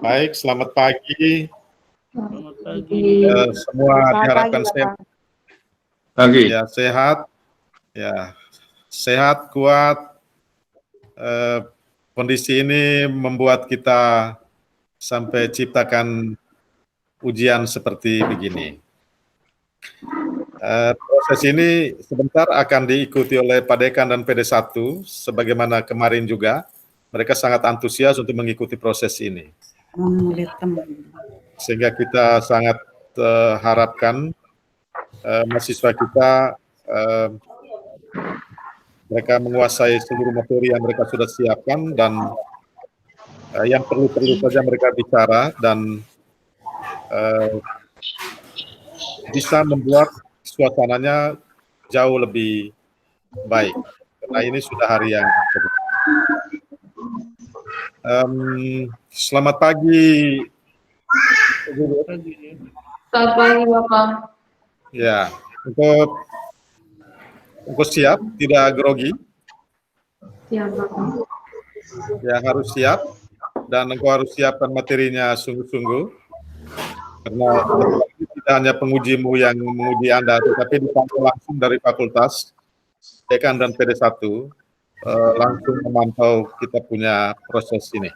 Baik, selamat pagi. Selamat pagi. Semua diharapkan sehat. Pagi. Ya, sehat. Ya, sehat, kuat. Kondisi ini membuat kita sampai ciptakan ujian seperti begini. Proses ini sebentar akan diikuti oleh Pak Dekan dan PD1, sebagaimana kemarin juga. Mereka sangat antusias untuk mengikuti proses ini. Sehingga kita sangat harapkan mahasiswa kita mereka menguasai seluruh materi yang mereka sudah siapkan, dan yang perlu-perlu saja mereka bicara dan bisa membuat suasananya jauh lebih baik. Karena ini sudah hari yang kedua. Selamat pagi. Selamat pagi, Bapak. Ya, untuk siap, tidak grogi. Siap, Bapak. Ya, harus siap, dan engkau harus siapkan materinya sungguh-sungguh, karena tidak hanya pengujimu yang menguji Anda, tetapi dipantau langsung dari fakultas, Dekan dan PD1, langsung memantau kita punya proses ini.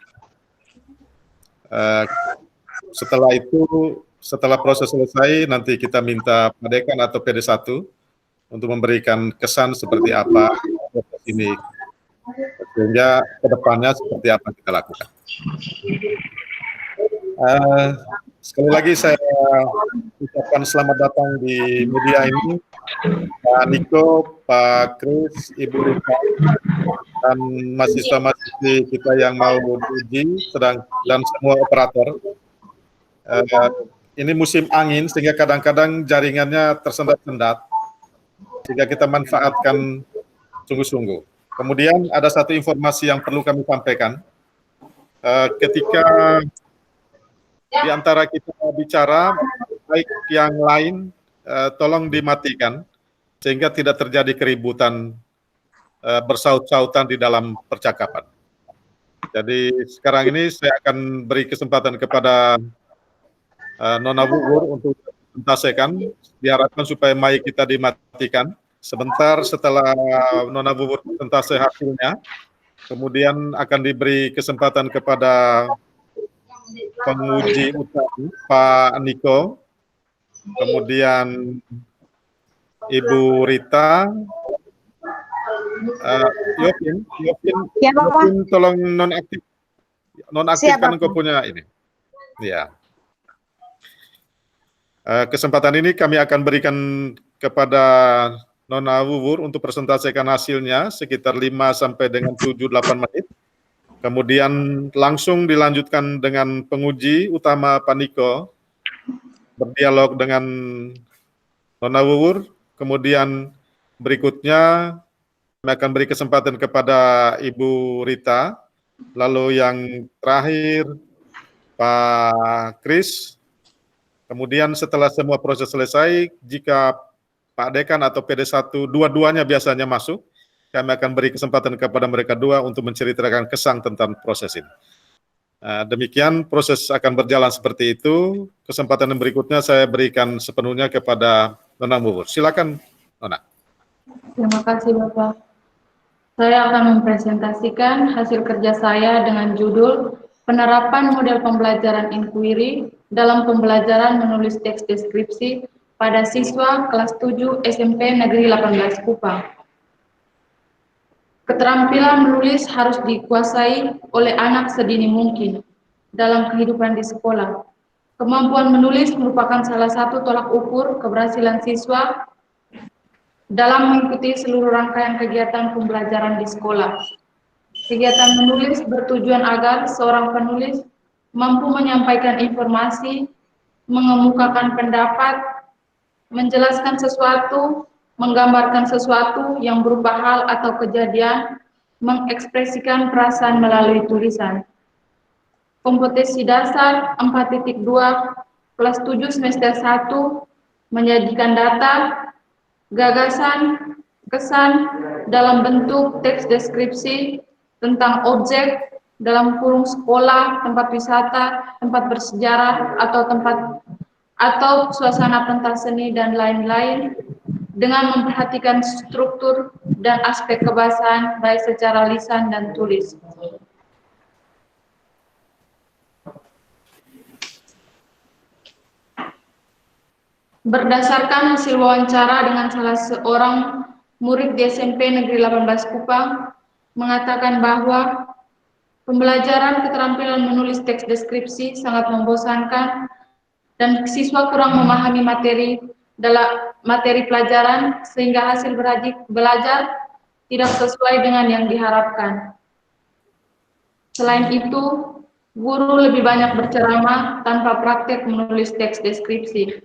Setelah itu, setelah proses selesai, nanti kita minta Pak Dekan atau PD1 untuk memberikan kesan seperti apa proses ini, sehingga kedepannya seperti apa kita lakukan. Sekali lagi saya ucapkan selamat datang di media ini, Pak Niko, Pak Kris, Ibu Rita, dan mahasiswa-mahasiswi kita yang mau diuji, dan semua operator. Ini musim angin, sehingga kadang-kadang jaringannya tersendat-sendat, sehingga kita manfaatkan sungguh-sungguh. Kemudian ada satu informasi yang perlu kami sampaikan. Ketika di antara kita bicara, baik yang lain tolong dimatikan, sehingga tidak terjadi keributan bersaut-sautan di dalam percakapan. Jadi sekarang ini saya akan beri kesempatan kepada Nona Wuwur untuk presentasikan. Diharapkan supaya mic kita dimatikan. Sebentar setelah Nona Wuwur presentasi hasilnya, kemudian akan diberi kesempatan kepada penguji utama Pak Niko, kemudian Ibu Rita, Yopin, tolong nonaktifkan engkau punya ini. Ya. Kesempatan ini kami akan berikan kepada Nona Wuwur untuk presentasikan hasilnya sekitar 5 sampai dengan 7-8 menit. Kemudian langsung dilanjutkan dengan penguji utama Pak Niko, berdialog dengan Nona Wuwur. Kemudian berikutnya kami akan beri kesempatan kepada Ibu Rita. Lalu yang terakhir Pak Kris. Kemudian setelah semua proses selesai, jika Pak Dekan atau PD1 dua-duanya biasanya masuk, kami akan beri kesempatan kepada mereka dua untuk menceritakan kesan tentang proses ini. Demikian proses akan berjalan seperti itu. Kesempatan yang berikutnya saya berikan sepenuhnya kepada Nona Wuwur. Silakan, Nona. Terima kasih, Bapak. Saya akan mempresentasikan hasil kerja saya dengan judul Penerapan Model Pembelajaran Inquiry dalam Pembelajaran Menulis Teks Deskripsi pada Siswa Kelas 7 SMP Negeri 18 Kupang. Keterampilan menulis harus dikuasai oleh anak sedini mungkin dalam kehidupan di sekolah. Kemampuan menulis merupakan salah satu tolak ukur keberhasilan siswa dalam mengikuti seluruh rangkaian kegiatan pembelajaran di sekolah. Kegiatan menulis bertujuan agar seorang penulis mampu menyampaikan informasi, mengemukakan pendapat, menjelaskan sesuatu, menggambarkan sesuatu yang berupa hal atau kejadian, mengekspresikan perasaan melalui tulisan. Kompetensi dasar 4.2 kelas 7 semester 1 menyajikan data, gagasan, kesan dalam bentuk teks deskripsi tentang objek, dalam kurung sekolah, tempat wisata, tempat bersejarah, atau suasana pentas seni dan lain-lain, dengan memperhatikan struktur dan aspek kebahasaan baik secara lisan dan tulis. Berdasarkan hasil wawancara dengan salah seorang murid di SMP Negeri 18 Kupang, mengatakan bahwa pembelajaran keterampilan menulis teks deskripsi sangat membosankan dan siswa kurang memahami materi pelajaran sehingga hasil belajar tidak sesuai dengan yang diharapkan. Selain itu, guru lebih banyak berceramah tanpa praktek menulis teks deskripsi.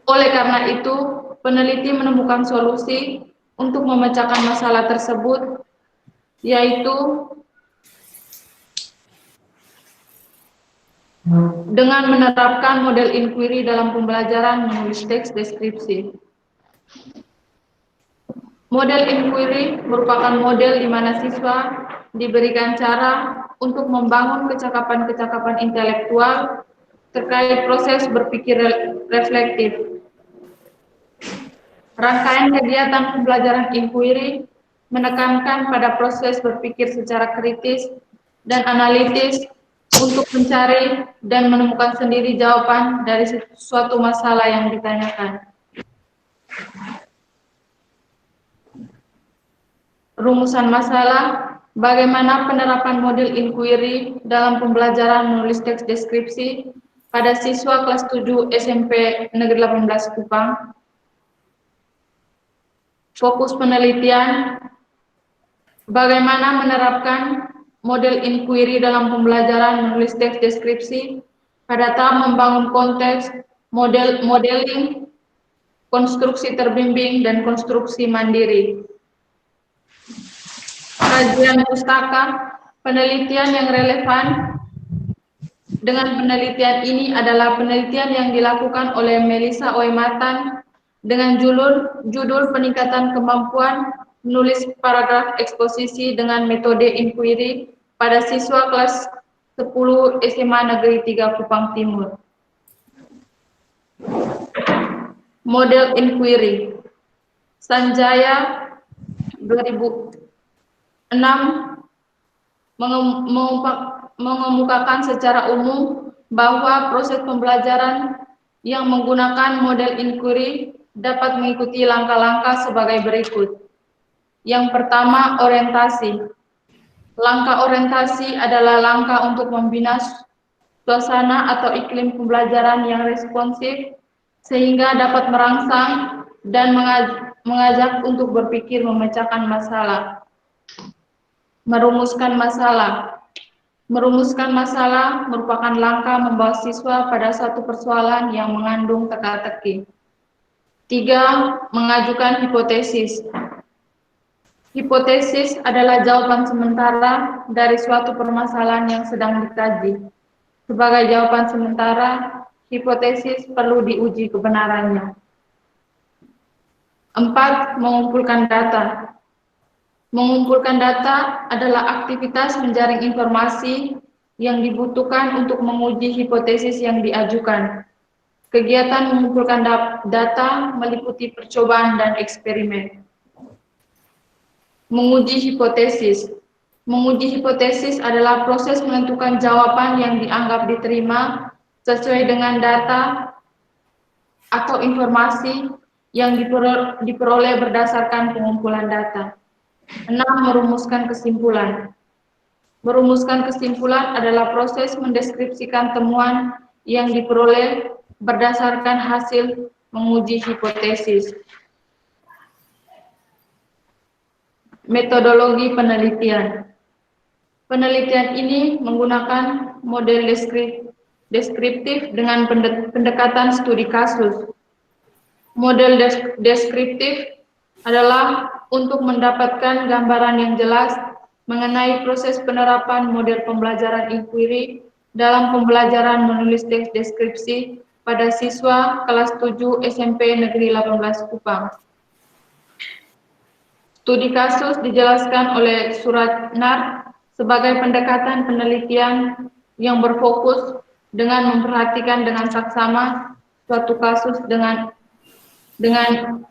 Oleh karena itu, peneliti menemukan solusi untuk memecahkan masalah tersebut, yaitu dengan menerapkan model inquiry dalam pembelajaran menulis teks deskripsi. Model inquiry merupakan model di mana siswa diberikan cara untuk membangun kecakapan-kecakapan intelektual terkait proses berpikir reflektif. Rangkaian kegiatan pembelajaran inquiry menekankan pada proses berpikir secara kritis dan analitis untuk mencari dan menemukan sendiri jawaban dari suatu masalah yang ditanyakan. Rumusan masalah, bagaimana penerapan model inquiry dalam pembelajaran menulis teks deskripsi pada siswa kelas 7 SMP Negeri 18 Kupang. Fokus penelitian, bagaimana menerapkan model inquiry dalam pembelajaran menulis teks deskripsi pada tahap membangun konteks, modeling, konstruksi terbimbing, dan konstruksi mandiri. Kajian pustaka, penelitian yang relevan dengan penelitian ini adalah penelitian yang dilakukan oleh Melissa Oematan dengan judul peningkatan kemampuan menulis paragraf eksposisi dengan metode inquiry pada siswa kelas 10 SMA Negeri 3 Kupang Timur. Model inquiry. Sanjaya 2006 mengemukakan secara umum bahwa proses pembelajaran yang menggunakan model inquiry dapat mengikuti langkah-langkah sebagai berikut. Yang pertama, orientasi. Langkah orientasi adalah langkah untuk membina suasana atau iklim pembelajaran yang responsif sehingga dapat merangsang dan mengajak untuk berpikir memecahkan masalah. Merumuskan masalah. Merumuskan masalah merupakan langkah membawa siswa pada satu persoalan yang mengandung teka-teki. 3. Mengajukan hipotesis. Hipotesis adalah jawaban sementara dari suatu permasalahan yang sedang dikaji. Sebagai jawaban sementara, hipotesis perlu diuji kebenarannya. 4. Mengumpulkan data. Mengumpulkan data adalah aktivitas menjaring informasi yang dibutuhkan untuk menguji hipotesis yang diajukan. Kegiatan mengumpulkan data meliputi percobaan dan eksperimen. Menguji hipotesis. Menguji hipotesis adalah proses menentukan jawaban yang dianggap diterima sesuai dengan data atau informasi yang diperoleh berdasarkan pengumpulan data. 6. Merumuskan kesimpulan. Merumuskan kesimpulan adalah proses mendeskripsikan temuan yang diperoleh berdasarkan hasil menguji hipotesis. Metodologi penelitian. Penelitian ini menggunakan model deskriptif dengan pendekatan studi kasus. Model deskriptif adalah untuk mendapatkan gambaran yang jelas mengenai proses penerapan model pembelajaran inquiry dalam pembelajaran menulis teks deskripsi pada siswa kelas 7 SMP Negeri 18 Kupang. Studi kasus dijelaskan oleh Suratnar sebagai pendekatan penelitian yang berfokus dengan memperhatikan dengan saksama suatu kasus dengan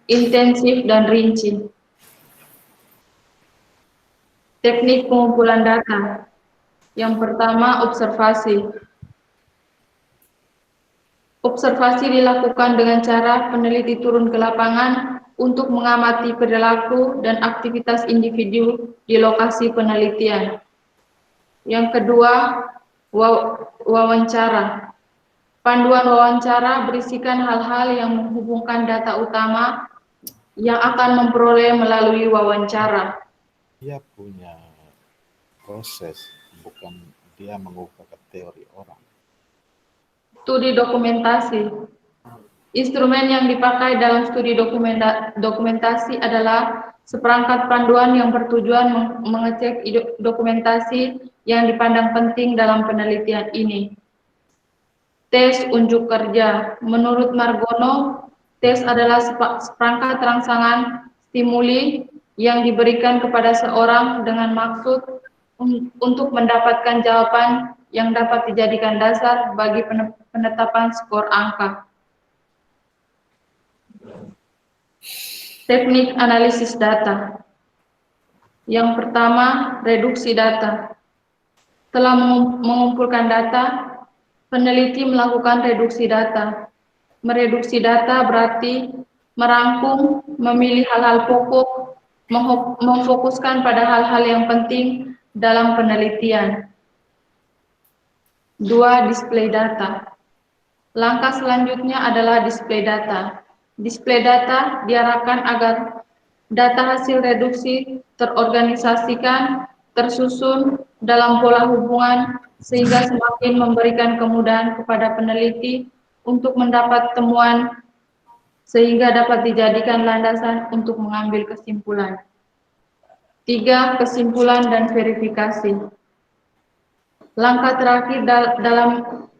intensif dan rinci. Teknik pengumpulan data. Yang pertama, observasi. Observasi dilakukan dengan cara peneliti turun ke lapangan untuk mengamati perilaku dan aktivitas individu di lokasi penelitian. Yang kedua, wawancara. Panduan wawancara berisikan hal-hal yang menghubungkan data utama yang akan memperoleh melalui wawancara. Dia punya proses, bukan dia mengungkapkan teori orang. Studi dokumentasi. Instrumen yang dipakai dalam studi dokumentasi adalah seperangkat panduan yang bertujuan mengecek dokumentasi yang dipandang penting dalam penelitian ini. Tes unjuk kerja. Menurut Margono, tes adalah seperangkat rangsangan stimuli yang diberikan kepada seorang dengan maksud untuk mendapatkan jawaban yang dapat dijadikan dasar bagi penetapan skor angka. Teknik analisis data. Yang pertama, reduksi data. Setelah mengumpulkan data, peneliti melakukan reduksi data. Mereduksi data berarti merangkum, memilih hal-hal pokok, memfokuskan pada hal-hal yang penting dalam penelitian. 2. Display data. Langkah selanjutnya adalah display data. Display data diarahkan agar data hasil reduksi terorganisasikan, tersusun dalam pola hubungan, sehingga semakin memberikan kemudahan kepada peneliti untuk mendapat temuan, sehingga dapat dijadikan landasan untuk mengambil kesimpulan. 3. Kesimpulan dan verifikasi. Langkah terakhir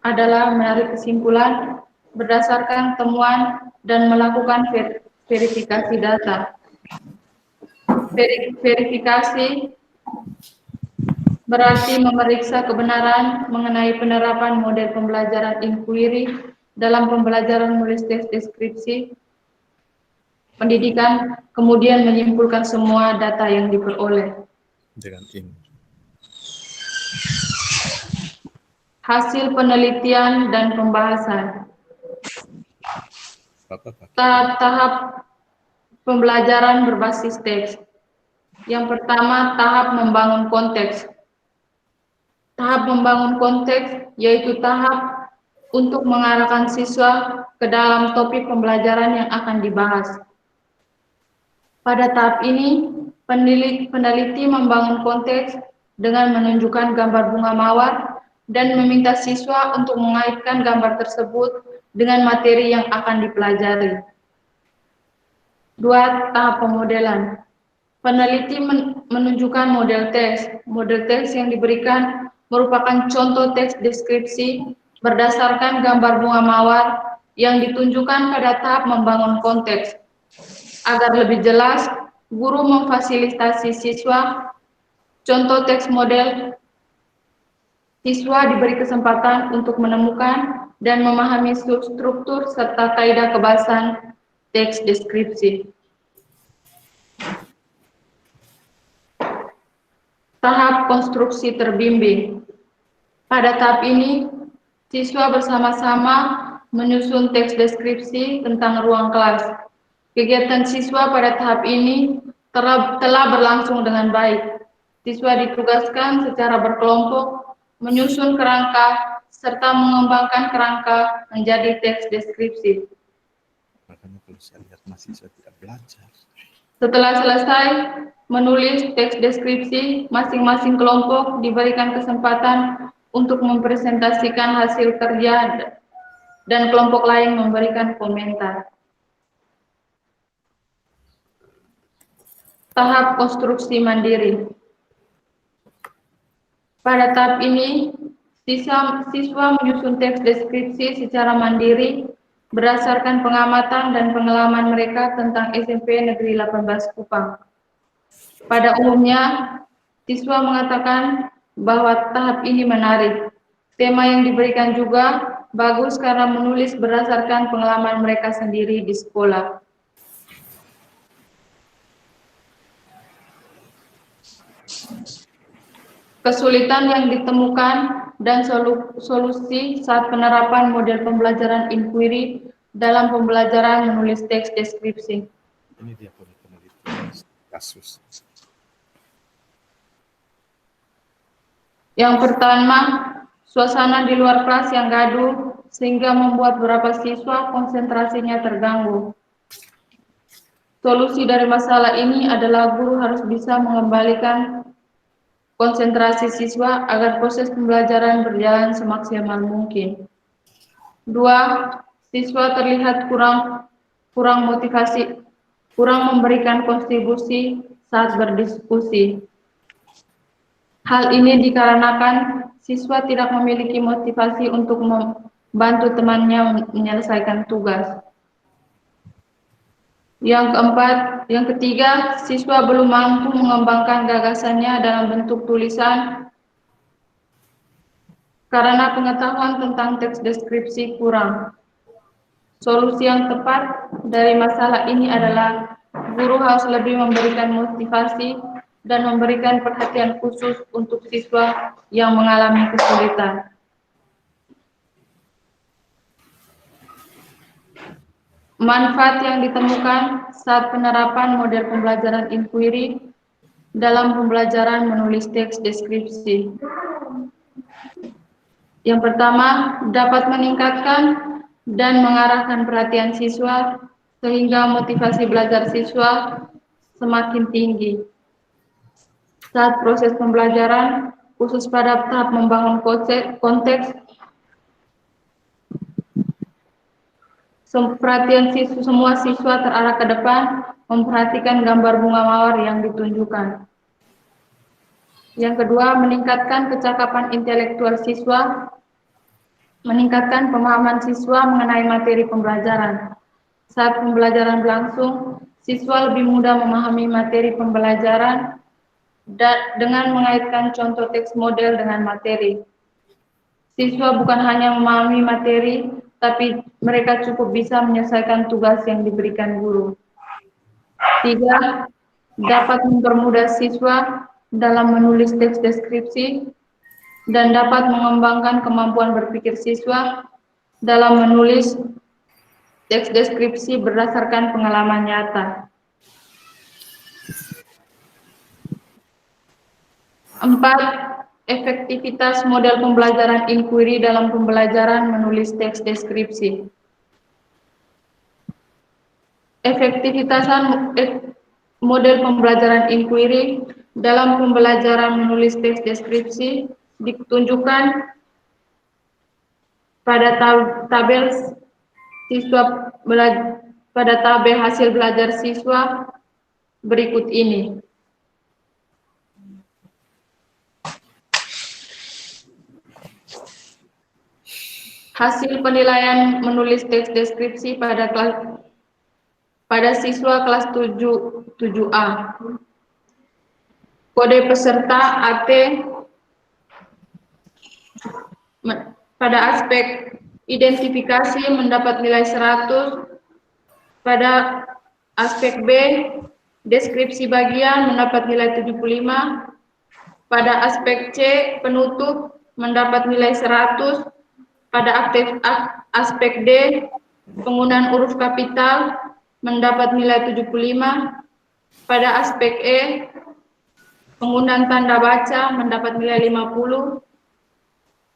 adalah menarik kesimpulan berdasarkan temuan dan melakukan verifikasi data. Verifikasi berarti memeriksa kebenaran mengenai penerapan model pembelajaran inquiry dalam pembelajaran menulis teks deskripsi pendidikan, kemudian menyimpulkan semua data yang diperoleh. Dengan ini. Hasil penelitian dan pembahasan. Tahap pembelajaran berbasis teks. Yang pertama, tahap membangun konteks. Tahap membangun konteks yaitu tahap untuk mengarahkan siswa ke dalam topik pembelajaran yang akan dibahas. Pada tahap ini, peneliti membangun konteks dengan menunjukkan gambar bunga mawar dan meminta siswa untuk mengaitkan gambar tersebut dengan materi yang akan dipelajari. 2. Tahap pemodelan. Peneliti menunjukkan model teks. Model teks yang diberikan merupakan contoh teks deskripsi berdasarkan gambar bunga mawar yang ditunjukkan pada tahap membangun konteks. Agar lebih jelas, guru memfasilitasi siswa contoh teks model. Siswa diberi kesempatan untuk menemukan dan memahami struktur serta kaidah kebahasan teks deskripsi. Tahap konstruksi terbimbing. Pada tahap ini, siswa bersama-sama menyusun teks deskripsi tentang ruang kelas. Kegiatan siswa pada tahap ini telah berlangsung dengan baik. Siswa ditugaskan secara berkelompok menyusun kerangka serta mengembangkan kerangka menjadi teks deskripsi. Makanya kalau saya lihat mahasiswa tidak belajar. Setelah selesai menulis teks deskripsi, masing-masing kelompok diberikan kesempatan untuk mempresentasikan hasil kerja dan kelompok lain memberikan komentar. Tahap konstruksi mandiri. Pada tahap ini, siswa menyusun teks deskripsi secara mandiri berdasarkan pengamatan dan pengalaman mereka tentang SMP Negeri 18 Kupang. Pada umumnya, siswa mengatakan bahwa tahap ini menarik. Tema yang diberikan juga bagus karena menulis berdasarkan pengalaman mereka sendiri di sekolah. Kesulitan yang ditemukan dan solusi saat penerapan model pembelajaran inquiry dalam pembelajaran menulis teks deskripsi. Ini dia penelitian kasus. Yang pertama, suasana di luar kelas yang gaduh sehingga membuat beberapa siswa konsentrasinya terganggu. Solusi dari masalah ini adalah guru harus bisa mengembalikan konsentrasi siswa agar proses pembelajaran berjalan semaksimal mungkin. 2. Siswa terlihat kurang motivasi, kurang memberikan kontribusi saat berdiskusi. Hal ini dikarenakan siswa tidak memiliki motivasi untuk membantu temannya menyelesaikan tugas. Yang ketiga, siswa belum mampu mengembangkan gagasannya dalam bentuk tulisan karena pengetahuan tentang teks deskripsi kurang. Solusi yang tepat dari masalah ini adalah guru harus lebih memberikan motivasi dan memberikan perhatian khusus untuk siswa yang mengalami kesulitan. Manfaat yang ditemukan saat penerapan model pembelajaran inquiry dalam pembelajaran menulis teks deskripsi. Yang pertama, dapat meningkatkan dan mengarahkan perhatian siswa sehingga motivasi belajar siswa semakin tinggi. Saat proses pembelajaran, khusus pada tahap membangun konteks, perhatian semua siswa terarah ke depan, memperhatikan gambar bunga mawar yang ditunjukkan. Yang kedua, meningkatkan kecakapan intelektual siswa, meningkatkan pemahaman siswa mengenai materi pembelajaran. Saat pembelajaran berlangsung, siswa lebih mudah memahami materi pembelajaran dengan mengaitkan contoh teks model dengan materi. Siswa bukan hanya memahami materi, tapi mereka cukup bisa menyelesaikan tugas yang diberikan guru. 3. Dapat mempermudah siswa dalam menulis teks deskripsi dan dapat mengembangkan kemampuan berpikir siswa dalam menulis teks deskripsi berdasarkan pengalaman nyata. 4. Efektivitas model pembelajaran inquiry dalam pembelajaran menulis teks deskripsi. Efektivitas model pembelajaran inquiry dalam pembelajaran menulis teks deskripsi ditunjukkan pada tabel hasil belajar siswa berikut ini. Hasil penilaian menulis teks deskripsi pada siswa kelas 7A. Kode peserta AT pada aspek identifikasi mendapat nilai 100, pada aspek B deskripsi bagian mendapat nilai 75, pada aspek C penutup mendapat nilai 100, pada aspek D penggunaan huruf kapital mendapat nilai 75, pada aspek E penggunaan tanda baca mendapat nilai 50,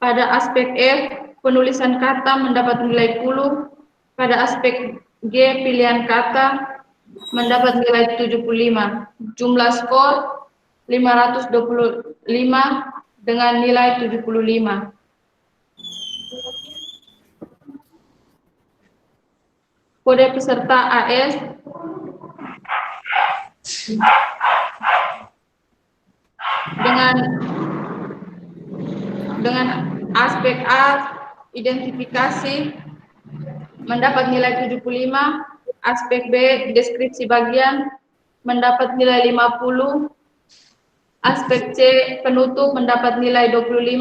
pada aspek F penulisan kata mendapat nilai 10, pada aspek G pilihan kata mendapat nilai 75. Jumlah skor 525 dengan nilai 75. Kode peserta AS dengan aspek A identifikasi mendapat nilai 75, aspek B deskripsi bagian mendapat nilai 50, Aspek C penutup mendapat nilai 25.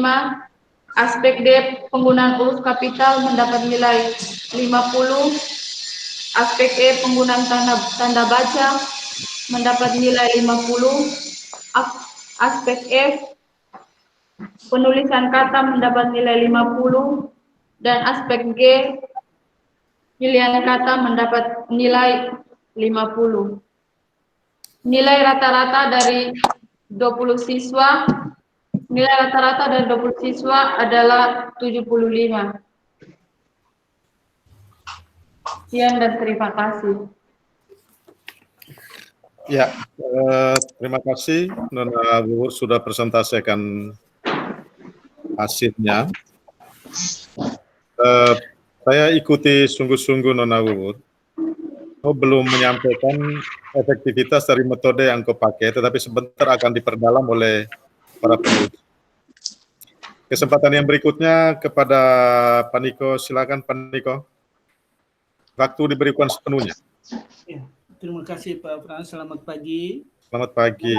Aspek D penggunaan huruf kapital mendapat nilai 50. Aspek E penggunaan tanda baca mendapat nilai 50. Aspek F penulisan kata mendapat nilai 50. Dan aspek G pilihan kata mendapat nilai 50. Nilai rata-rata dari 20 siswa, adalah 75. Sekian dan terima kasih. Ya, terima kasih Nona Wuwur sudah presentasikan hasilnya. Saya ikuti sungguh-sungguh Nona Wuwur. Kau belum menyampaikan efektivitas dari metode yang kau pakai, tetapi sebentar akan diperdalam oleh para penulis. Kesempatan yang berikutnya kepada Pak Niko, silakan Pak Niko. Waktu diberikan sepenuhnya. Ya, terima kasih Pak Frans, selamat pagi. Selamat pagi.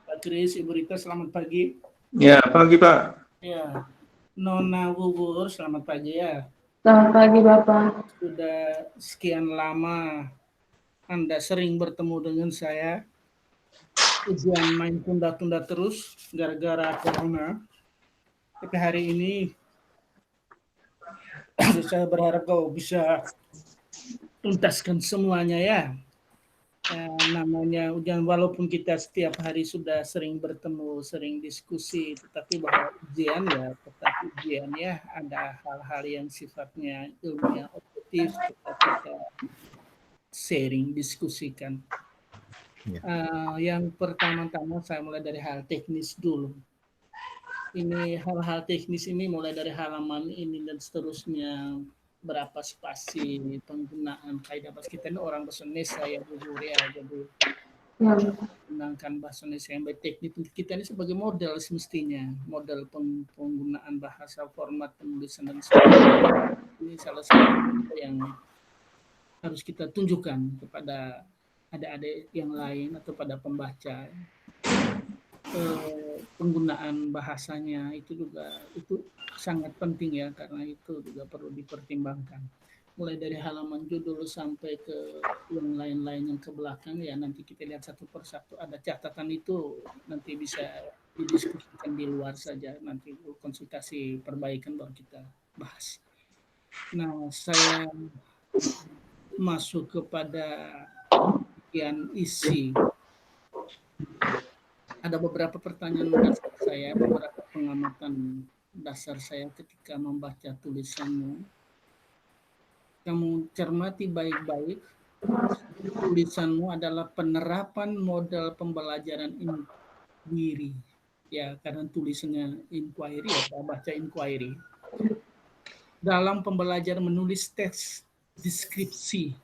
Pak Kris, Ibu Rita, selamat pagi. Ya, pagi Pak. Ya, Nona Wuwur, selamat pagi ya. Selamat pagi Bapak. Sudah sekian lama Anda sering bertemu dengan saya. Ujian main tunda-tunda terus gara-gara corona. Tapi hari ini saya berharap kau bisa tuntaskan semuanya ya. Namanya ujian, walaupun kita setiap hari sudah sering bertemu, sering diskusi, tetapi bahwa ujian ya tetap ujian ya, ada hal-hal yang sifatnya ilmiah objektif kita sharing, diskusikan. Yang pertama-tama saya mulai dari hal teknis dulu. Ini hal-hal teknis ini mulai dari halaman ini dan seterusnya, berapa spasi, penggunaan kaidah bahasa kita ini orang bahasa Indonesia ya Bu ya, jadi menggunakan bahasa Indonesia yang baik teknik untuk kita ini sebagai model semestinya, model penggunaan bahasa, format penulisan dan sebagainya. Ini salah satu yang harus kita tunjukkan kepada adik-adik yang lain atau pada pembaca. Penggunaan bahasanya itu juga itu sangat penting ya, karena itu juga perlu dipertimbangkan. Mulai dari halaman judul sampai ke yang lain-lain yang ke belakang ya, nanti kita lihat satu persatu. Ada catatan itu nanti bisa didiskusikan di luar saja, nanti konsultasi perbaikan baru kita bahas. Nah, saya masuk kepada bagian isi. Ada beberapa pertanyaan dasar saya, beberapa pengamatan dasar saya ketika membaca tulisanmu. Kamu cermati baik-baik, tulisanmu adalah penerapan model pembelajaran inquiry. Ya, karena tulisannya inquiry, ya, saya baca inquiry. Dalam pembelajaran menulis teks deskripsi.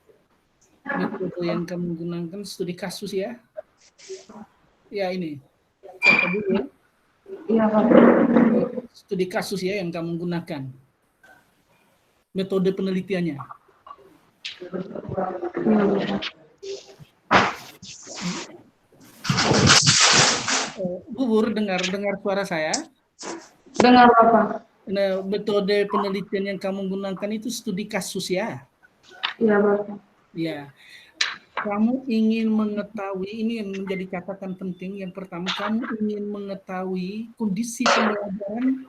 Metode yang kamu gunakan studi kasus ya. Ya ini, Iya Pak. studi kasus ya yang kamu gunakan. Metode penelitiannya. Wuwur dengar suara saya? Dengar Bapak. Nah, metode penelitian yang kamu gunakan itu studi kasus ya? Iya Bapak. Ya. Kamu ingin mengetahui, ini yang menjadi catatan penting. Yang pertama, kamu ingin mengetahui kondisi pembelajaran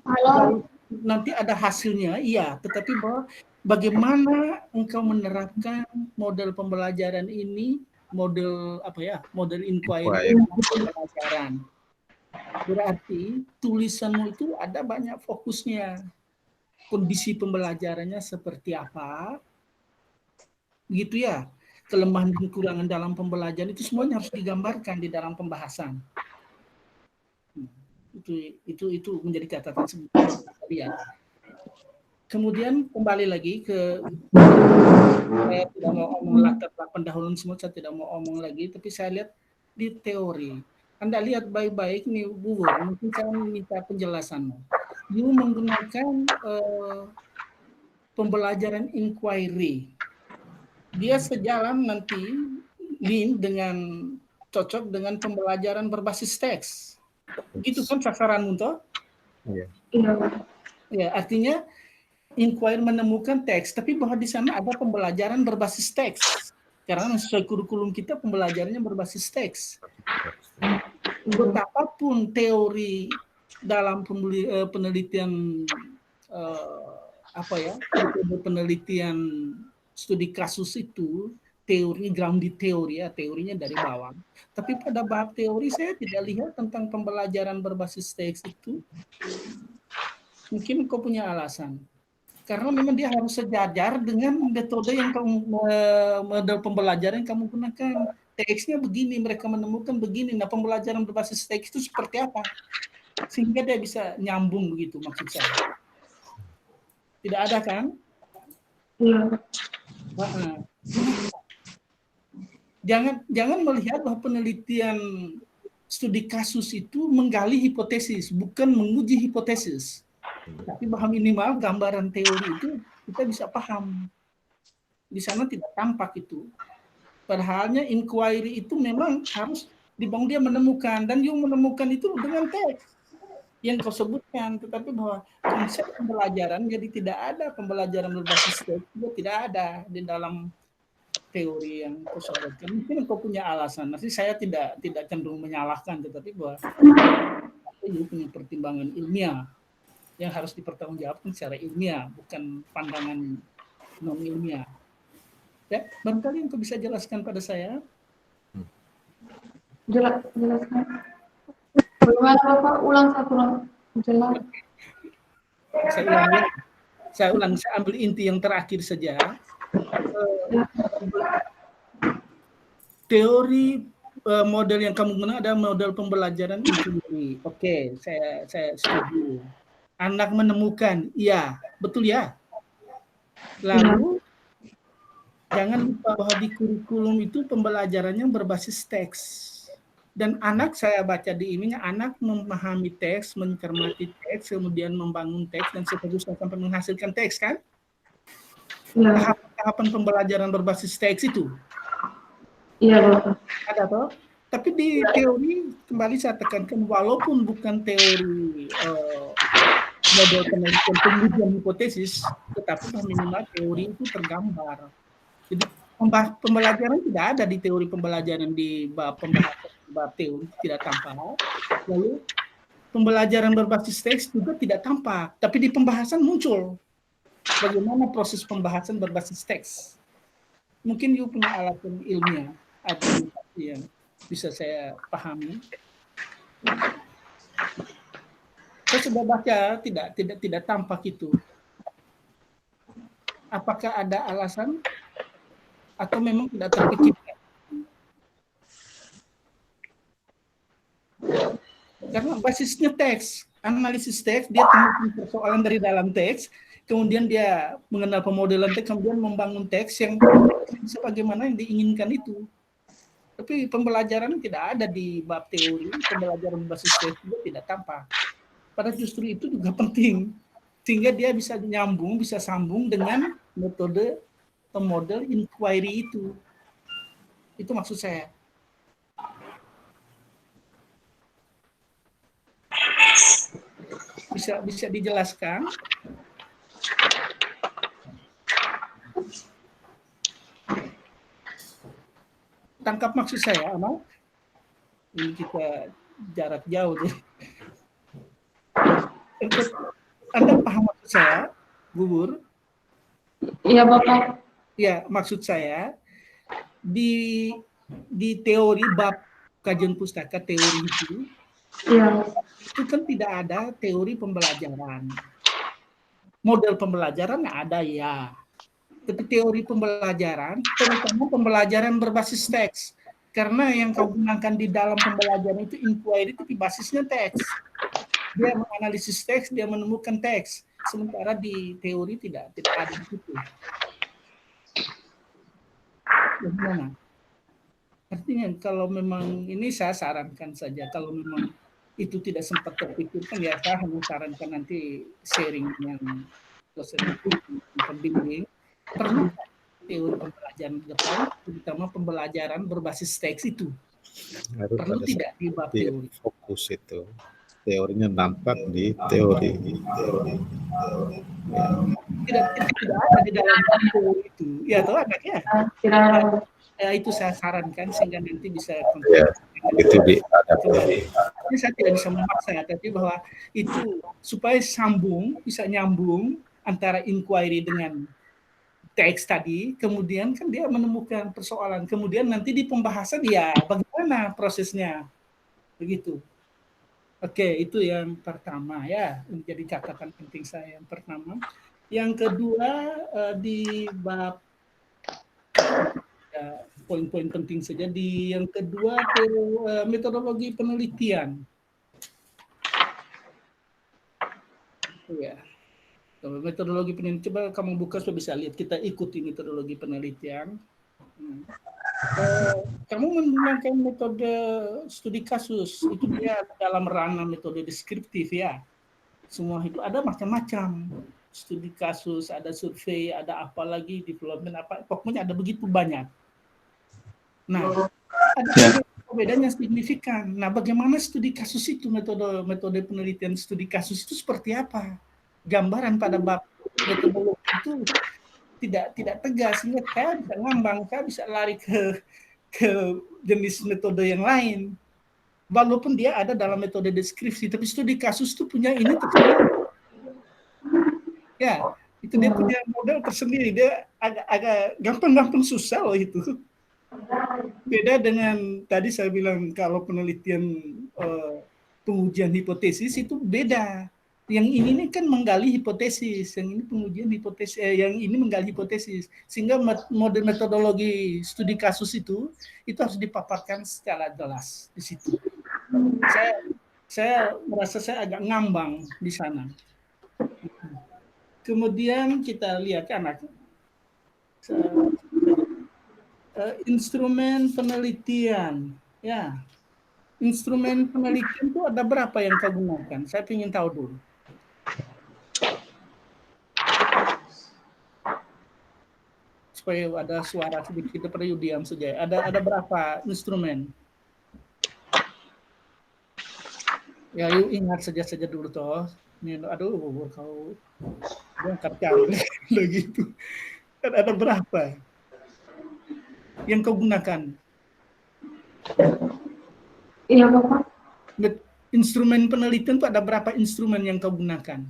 melalui nanti ada hasilnya, iya. Tetapi bahwa bagaimana engkau menerapkan model pembelajaran ini, model apa ya, model inquiry pembelajaran. Berarti tulisanmu itu ada banyak fokusnya. Kondisi pembelajarannya seperti apa, gitu ya. Kelemahan dan kekurangan dalam pembelajaran itu semuanya harus digambarkan di dalam pembahasan. Itu menjadi catatan sebenarnya. Kemudian kembali lagi ke, saya tidak mau omong latar belakang pendahuluan semua, saya tidak mau omong lagi, tapi saya lihat di teori. Anda lihat baik-baik nih Bu, mungkin saya minta penjelasanmu. You menggunakan pembelajaran inquiry dia sejalan nanti dengan cocok dengan pembelajaran berbasis teks. Begitu kan sasaranmu toh? Iya. Iya, Bapak. Ya, artinya inquiry menemukan teks, tapi bahwa di sana ada pembelajaran berbasis teks. Karena sesuai kurikulum kita pembelajarannya berbasis teks. Betapapun teori dalam penelitian penelitian studi kasus itu teori grounded teori ya, teorinya dari bawah. Tapi pada bab teori saya tidak lihat tentang pembelajaran berbasis teks itu. Mungkin kau punya alasan. Karena memang dia harus sejajar dengan metode yang model pembelajaran yang kamu gunakan. Teksnya begini, mereka menemukan begini. Nah, pembelajaran berbasis teks itu seperti apa? Sehingga dia bisa nyambung begitu maksud saya. Tidak ada kan? Iya. Jangan melihat bahwa penelitian studi kasus itu menggali hipotesis, bukan menguji hipotesis. Tapi bahwa minimal gambaran teori itu kita bisa paham. Di sana tidak tampak itu. Padahalnya inquiry itu memang harus dibangun dia menemukan, dan yang menemukan itu dengan teks yang kau sebutkan, tetapi bahwa konsep pembelajaran jadi tidak ada, pembelajaran berbasis teks juga tidak ada di dalam teori yang kau sebutkan. Mungkin kau punya alasan. Nanti saya tidak cenderung menyalahkan, tetapi bahwa itu punya pertimbangan ilmiah yang harus dipertanggungjawabkan secara ilmiah, bukan pandangan non ilmiah. Ya, barangkali yang kau bisa jelaskan pada saya. Jelaskan. Bagaimana Bapak? Ulang satu jelas. Saya ulang, saya ambil inti yang terakhir saja. Teori model yang kamu gunakan adalah model pembelajaran inquiry. Oke, saya setuju. Anak menemukan, iya, betul ya. Lalu jangan lupa bahwa di kurikulum itu pembelajarannya berbasis teks. Dan anak, saya baca di ininya, anak memahami teks, mencermati teks, kemudian membangun teks, dan seterusnya sampai menghasilkan teks, kan? Tahapan pembelajaran berbasis teks itu. Iya, Bapak. Ada toh? Tapi di teori, kembali saya tekankan, walaupun bukan teori model penelitian pengujian hipotesis, tetapi minimal teori itu tergambar. Jadi pembelajaran tidak ada di teori pembelajaran di bab pembahasan bab teori tidak tampak. Lalu pembelajaran berbasis teks juga tidak tampak, tapi di pembahasan muncul. Bagaimana proses pembahasan berbasis teks? Mungkin you punya alasan ilmiah atau yang bisa saya pahami. Saya sudah baca, tidak tampak itu. Apakah ada alasan atau memang tidak terpikirkan? Karena basisnya teks, analisis teks, dia temukan persoalan dari dalam teks, kemudian dia mengenal pemodelan teks, kemudian membangun teks yang sebagaimana yang diinginkan itu. Tapi pembelajaran tidak ada di bab teori, pembelajaran basis teks juga tidak tampak. Padahal justru itu juga penting, sehingga dia bisa nyambung, bisa sambung dengan metode model inquiry itu. Itu maksud saya. Bisa dijelaskan? Tangkap maksud saya, Amal? Ini kita jarak jauh. Anda paham maksud saya, Bubur? Iya, Bapak. Ya, maksud saya di teori bab kajian pustaka teori itu kan tidak ada teori pembelajaran. Model pembelajaran ada ya. Tapi teori pembelajaran, terutama pembelajaran berbasis teks. Karena yang kau gunakan di dalam pembelajaran itu inquiry itu basisnya teks. Dia menganalisis teks, dia menemukan teks. Sementara di teori tidak ada di situ. Bagaimana? Artinya kalau memang ini saya sarankan saja, kalau memang itu tidak sempat terpikirkan, ya saya hanya sarankan nanti sharing yang dosen pembimbing perlu teori pembelajaran ke depan, terutama pembelajaran berbasis teks itu. Harus Perlu ada tidak di bab seperti teori? fokus itu. Teorinya nampak di teori. Tidak ada di dalam teori itu. Ya, toh anaknya. Tidak ada. Ya, itu saya sarankan sehingga nanti bisa Ya, itu ada. Ini saya tidak bisa memaksa, tapi bahwa itu supaya bisa nyambung antara inquiry dengan teks tadi, kemudian kan dia menemukan persoalan, kemudian nanti di pembahasan ya bagaimana prosesnya, begitu. Oke, itu yang pertama ya, menjadi catatan penting saya yang pertama. Yang kedua di bab poin-poin penting saja di yang kedua metodologi penelitian. Ya, metodologi penelitian coba kamu buka supaya bisa lihat, kita ikuti metodologi penelitian. Kamu menggunakan metode studi kasus itu dia dalam ranah metode deskriptif ya. Semua itu ada macam-macam. Studi kasus, ada survei, ada apa lagi, development apa, pokoknya ada begitu banyak. Nah, ada perbedaan yang signifikan. Nah, bagaimana studi kasus itu, metode penelitian studi kasus itu seperti apa? Gambaran pada bab metodologi itu tidak tegas, sehingga saya bisa ngambang, saya bisa lari ke jenis metode yang lain. Walaupun dia ada dalam metode deskripsi, tapi studi kasus itu punya ini tersendiri. Ya, itu dia punya model tersendiri. Dia agak gampang-gampang susah loh itu. Beda dengan tadi saya bilang kalau penelitian pengujian hipotesis itu beda. Yang ini nih kan menggali hipotesis, yang ini pengujian hipotesis, yang ini menggali hipotesis. Sehingga model metodologi studi kasus itu harus dipaparkan secara jelas di situ. Saya merasa saya agak ngambang di sana. Kemudian kita lihat anak instrumen penelitian, ya. Instrumen penelitian itu ada berapa yang kau gunakan? Saya ingin tahu dulu. Supaya ada suara sedikit, kita perlu diam saja. Ada berapa instrumen? Ya, yuk ingat saja dulu toh. Ini, aduh, kau angkat kamera begitu. Ada berapa yang kau gunakan? Iya, Bapak. Instrumen penelitian itu ada berapa instrumen yang kau gunakan?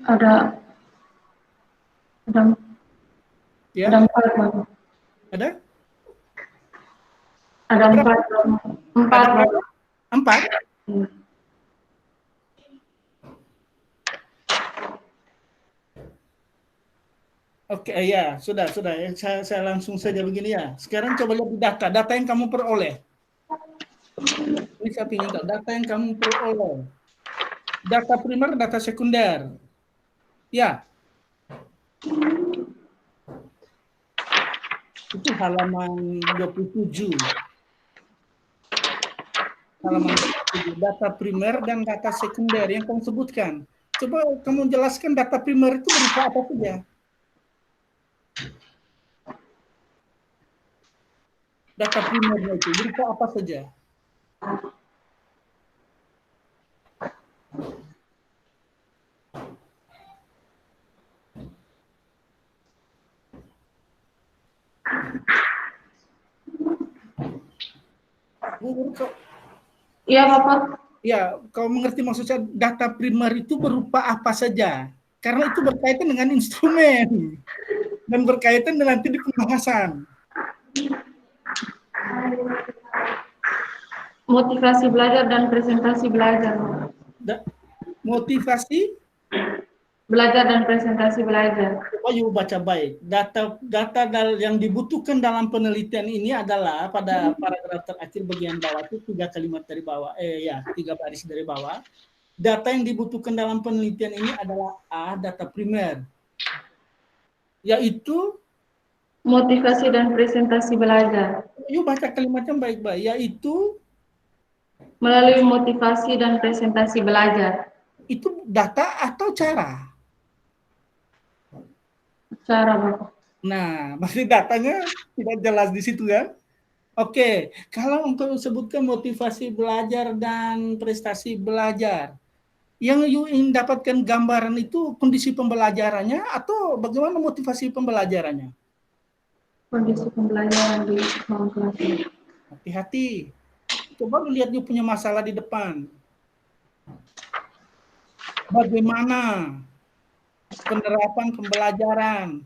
Ada Ya? ada 4, Bapak. Ada? Ada 4, Bapak. 4, Bapak. 4? Oke, ya, sudah. Saya langsung saja begini ya. Sekarang coba lihat data yang kamu peroleh. Ini saya ingin tahu data yang kamu peroleh. Data primer, data sekunder. Ya. Itu halaman 27. Halaman 27. Data primer dan data sekunder yang kamu sebutkan. Coba kamu jelaskan data primer itu berupa apa saja. Data primernya itu berupa apa saja? Iya, Bapak. Ya, kau mengerti maksud saya, data primer itu berupa apa saja? Karena itu berkaitan dengan instrumen dan berkaitan dengan nanti di pembahasan. Motivasi belajar dan presentasi belajar. Motivasi belajar dan presentasi belajar. Coba you baca baik. Data yang dibutuhkan dalam penelitian ini adalah pada paragraf terakhir bagian bawah itu 3 kalimat dari bawah, 3 baris dari bawah. Data yang dibutuhkan dalam penelitian ini adalah A, data primer, yaitu motivasi dan presentasi belajar. You baca kalimatnya baik-baik, yaitu melalui motivasi dan presentasi belajar. Itu data atau cara? Cara Bapak. Nah, masih datanya tidak jelas di situ kan? Oke, kalau untuk sebutkan motivasi belajar dan prestasi belajar, yang you ingin dapatkan gambaran itu kondisi pembelajarannya atau bagaimana motivasi pembelajarannya? Kondisi pembelajaran di ruang kelas. Hati-hati. Coba lu lihat you punya masalah di depan. Bagaimana penerapan pembelajaran?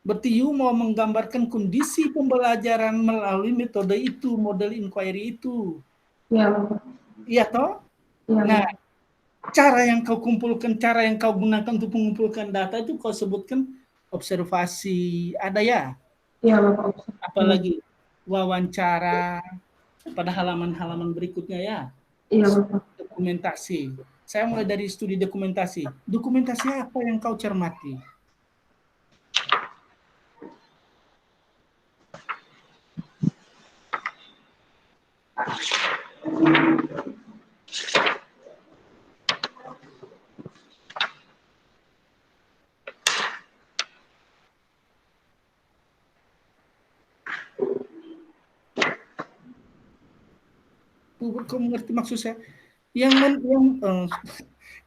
Berarti you mau menggambarkan kondisi pembelajaran melalui metode itu, model inquiry itu. Iya Bapak. Iya toh? Iya Nah, Bapak. cara yang kau kumpulkan, cara yang kau gunakan untuk mengumpulkan data itu kau sebutkan observasi, ada ya? Iya Bapak. Apalagi wawancara pada halaman-halaman berikutnya ya. Iya Bapak. Dokumentasi. Saya mulai dari studi dokumentasi. Dokumentasi apa yang kau cermati? Kau mengerti maksud saya? Yang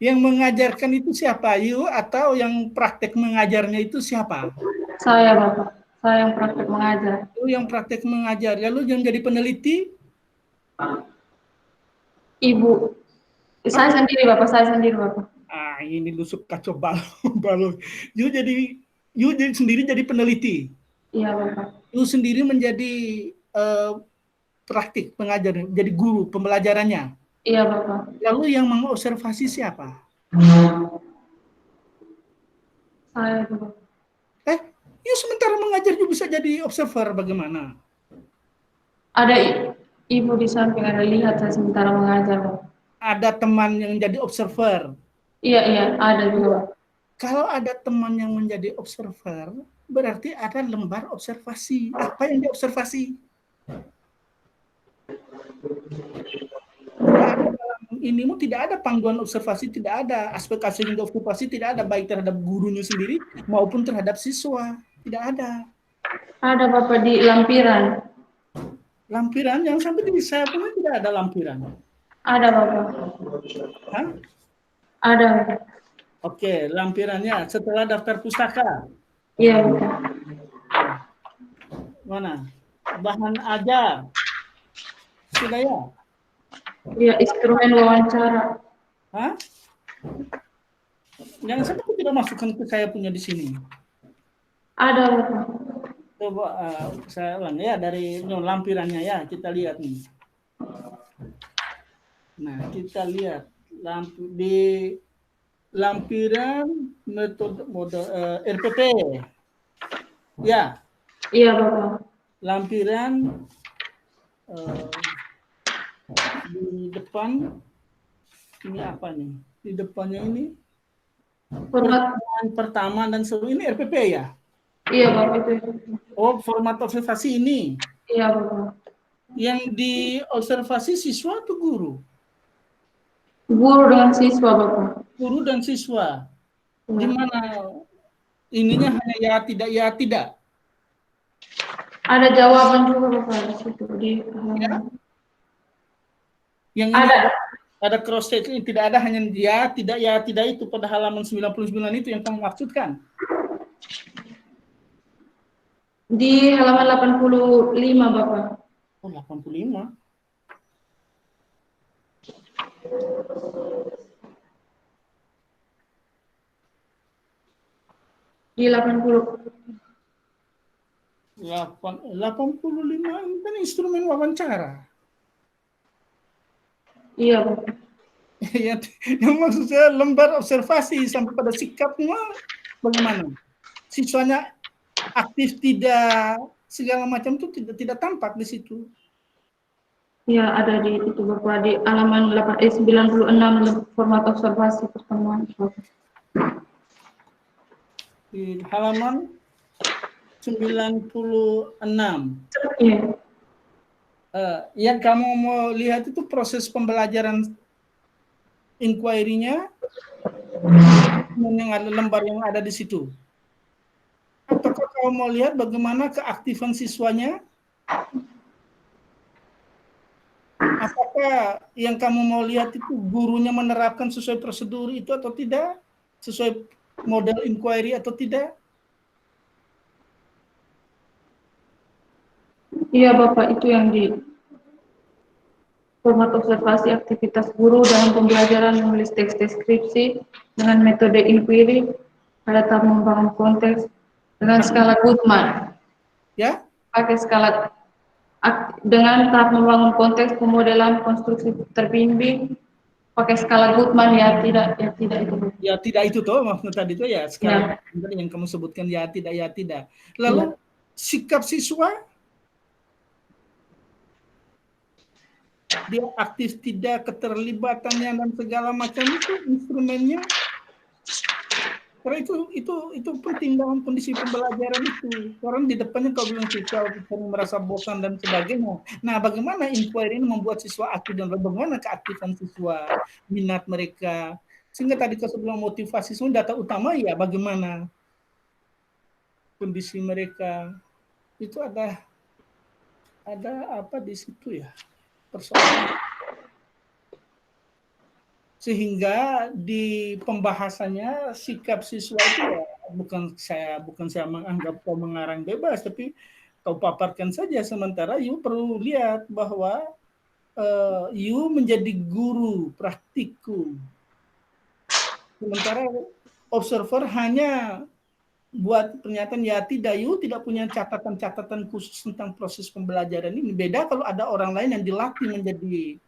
mengajarkan itu siapa? You atau yang praktek mengajarnya itu siapa? Saya Bapak. Saya yang praktek mengajar. You yang praktek mengajar. Lalu yang jadi peneliti? Ibu. Saya sendiri Bapak. Saya sendiri Bapak. Ah, ini lusuk kacau balau. You sendiri jadi peneliti. Iya Bapak. You sendiri menjadi praktik pengajar, jadi guru pembelajarannya. Iya Bapak. Lalu yang mengobservasi siapa? Saya Bapak. You sementara mengajar you bisa jadi observer bagaimana? Ada ibu di samping, ada lihat saya sementara mengajar Bapak. Ada teman yang jadi observer. Iya, ada juga Bapak. Kalau ada teman yang menjadi observer, berarti ada lembar observasi. Apa yang diobservasi? Ini tidak ada panduan observasi, tidak ada aspek-aspek observasi, tidak ada baik terhadap gurunya sendiri maupun terhadap siswa, tidak ada. Ada Bapak di lampiran. Lampiran yang sampai di saya punya tidak ada lampiran. Ada Bapak. Hah? Ada Bapak. Oke, lampirannya setelah daftar pustaka. Iya Bapak. Mana? Bahan ajar. Sudah ya? Iya, instrumen wawancara. Hah? Jangan sampai aku tidak masukkan ke saya punya di sini. Ada Bapak. Coba saya ulang ya dari lampirannya ya, kita lihat nih. Nah, kita lihat di lampiran metode RPP. Ya. Iya Bapak. Lampiran di depan ini apa nih? Di depannya ini Format. Pertama dan seluruh ini RPP ya? Iya Bapak itu. Oh, format observasi ini. Iya Bapak. Yang diobservasi siswa atau guru? Guru dengan siswa Bapak. Guru dan siswa. Ya. Di mana ininya hanya ya tidak? Ada jawaban juga Bapak di situ di Ya. Yang ada cross check ini tidak ada hanya ya tidak itu pada halaman 99 itu yang kamu maksudkan. Di halaman 85 Bapak. Oh, 85. Di 80. 85 ini kan instrumen wawancara. Iya Bapak. yang maksud saya lembar observasi sampai pada sikapnya bagaimana? Siswanya aktif tidak segala macam itu tidak tampak di situ. Iya, ada di itu Bapak di halaman 96 format observasi pertemuan Bapak. Di halaman 96. Iya. Yang kamu mau lihat itu proses pembelajaran inquiry-nya yang ada lembar yang ada di situ. Ataukah kau mau lihat bagaimana keaktifan siswanya? Apakah yang kamu mau lihat itu gurunya menerapkan sesuai prosedur itu atau tidak? Sesuai model inquiry atau tidak? Iya Bapak, itu yang di format observasi aktivitas guru dalam pembelajaran menulis teks deskripsi dengan metode inquiry pada tahap membangun konteks dengan skala Goodman. Ya? Pakai skala dengan tahap membangun konteks pemodelan konstruksi terbimbing pakai skala Goodman, ya tidak itu. Ya tidak itu toh maksudnya tadi itu ya sekarang Ya. yang kamu sebutkan ya tidak. Lalu sikap siswa dia aktif tidak, keterlibatannya dan segala macam itu instrumennya. Karena itu penting dalam kondisi pembelajaran itu. Orang di depannya kau bilang siswa merasa bosan dan sebagainya. Nah, bagaimana inquiry ini membuat siswa aktif dan bagaimana keaktifan siswa, minat mereka. Sehingga tadi kau sebelum motivasi semua data utama ya bagaimana kondisi mereka. Itu ada apa di situ ya persoalan. Sehingga di pembahasannya sikap siswa itu ya bukan saya menganggap kau mengarang bebas, tapi kau paparkan saja, sementara you perlu lihat bahwa you menjadi guru praktikum, sementara observer hanya buat pernyataan ya tidak, you tidak punya catatan-catatan khusus tentang proses pembelajaran ini. Beda kalau ada orang lain yang dilatih menjadi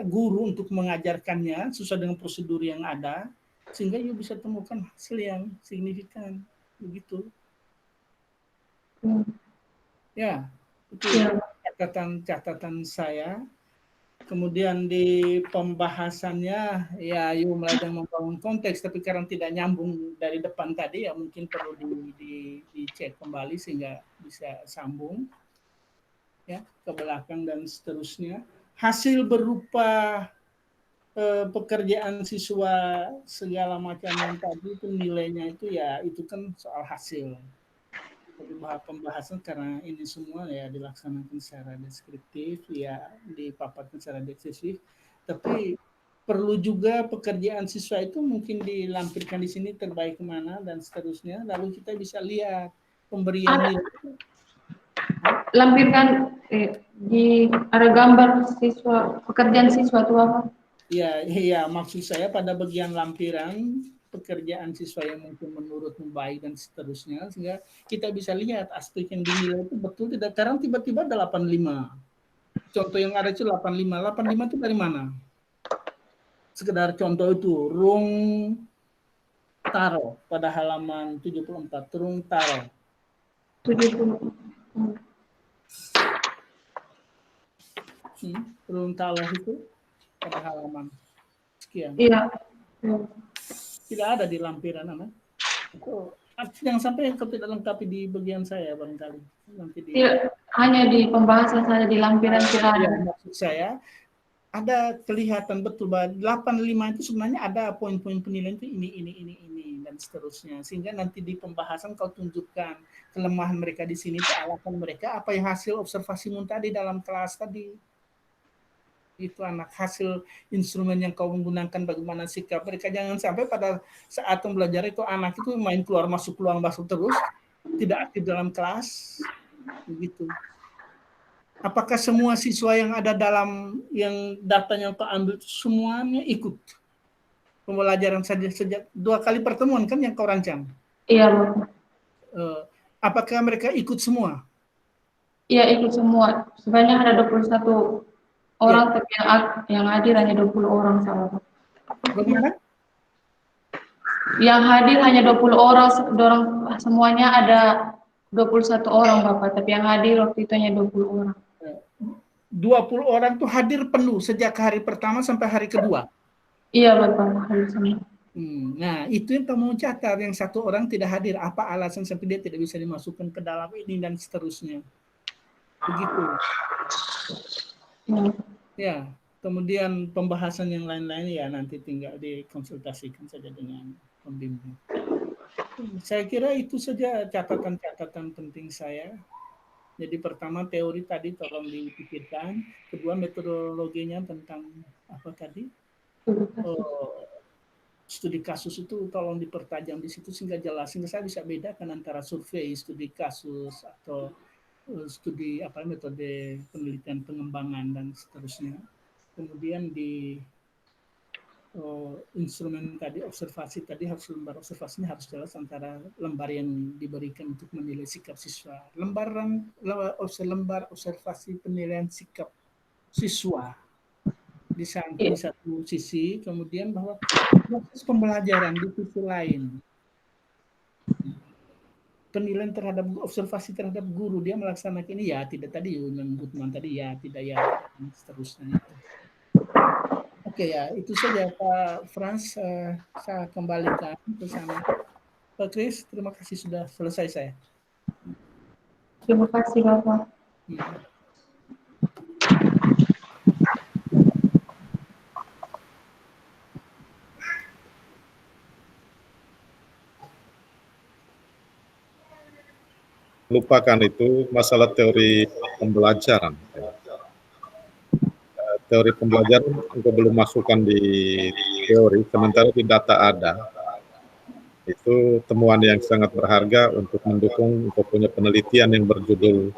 guru untuk mengajarkannya sesuai dengan prosedur yang ada, sehingga you bisa temukan hasil yang signifikan begitu. Ya, itu catatan saya. Kemudian di pembahasannya ya you mulai dengan membangun konteks, tapi karena tidak nyambung dari depan tadi ya mungkin perlu dicek kembali sehingga bisa sambung ya ke belakang dan seterusnya. Hasil berupa pekerjaan siswa segala macam yang tadi itu nilainya itu ya itu kan soal hasil. Tapi pembahasan karena ini semua ya dilaksanakan secara deskriptif, ya dipaparkan secara deskriptif, tapi perlu juga pekerjaan siswa itu mungkin dilampirkan di sini terbaik kemana dan seterusnya, lalu kita bisa lihat pemberian nilai. Lampirkan di ada gambar siswa, pekerjaan siswa itu apa? Ya, maksud saya pada bagian lampiran pekerjaan siswa yang mungkin menurut baik dan seterusnya, sehingga kita bisa lihat aspek yang dinilai itu betul tidak. Sekarang tiba-tiba ada 85. Contoh yang ada itu 85. 85 itu dari mana? Sekedar contoh itu, Rung Taro pada halaman 74. Rung Taro. 70. Rung Taro itu pada halaman sekian. Iya. Tidak ada di lampiran, anak. Yang sampai yang tidak lengkapi di bagian saya barangkali. Nanti hanya di pembahasan saja, di lampiran tidak ada. Maksud saya ada kelihatan betul bahwa 85 itu sebenarnya ada poin-poin penilaian itu ini dan seterusnya, sehingga nanti di pembahasan kau tunjukkan kelemahan mereka di sini itu alasan mereka apa yang hasil observasimu tadi dalam kelas tadi. Itu anak hasil instrumen yang kau menggunakan, bagaimana sikap mereka. Jangan sampai pada saat pembelajaran itu anak itu main keluar masuk terus, tidak aktif dalam kelas begitu. Apakah semua siswa yang ada dalam yang datanya kau ambil semuanya ikut pembelajaran saja sejak 2 kali pertemuan kan yang kau rancang? Iya, Bapak. Apakah mereka ikut semua? Iya, ikut semua. Sebanyak ada 21 orang, tapi yang hadir hanya 20 orang sama. Bagaimana? Yang hadir hanya 20 orang, semuanya ada 21 orang Bapak, tapi yang hadir waktu itu hanya 20 orang. 20 orang tuh hadir penuh sejak hari pertama sampai hari kedua? Iya Bapak, hadir semua. Nah, itu yang kamu catat, yang 1 orang tidak hadir. Apa alasan sampai dia tidak bisa dimasukkan ke dalam ini dan seterusnya. Begitu. Ya, kemudian pembahasan yang lain-lain ya nanti tinggal dikonsultasikan saja dengan pembimbing. Saya kira itu saja catatan-catatan penting saya. Jadi pertama teori tadi tolong dipikirkan, kedua metodologinya tentang apa tadi? Studi kasus itu tolong dipertajam di situ sehingga jelas, sehingga saya bisa bedakan antara survei, studi kasus atau studi apa metode penelitian pengembangan dan seterusnya. Kemudian di instrumen tadi observasi tadi harus lembar observasinya harus jelas antara lembar yang diberikan untuk menilai sikap siswa, lembar observasi penilaian sikap siswa di satu sisi, kemudian bahwa proses pembelajaran di sisi lain, penilaian terhadap observasi terhadap guru, dia melaksanakan ini ya tidak tadi Gutman tadi ya tidak ya dan seterusnya. Oke ya, itu saja Pak Frans, saya kembalikan ke sana. Pak Kris, terima kasih sudah selesai saya. Terima kasih Bapak. Lupakan itu masalah teori pembelajaran. Teori pembelajaran juga belum masukkan di teori, sementara di data ada. Itu temuan yang sangat berharga untuk mendukung untuk punya penelitian yang berjudul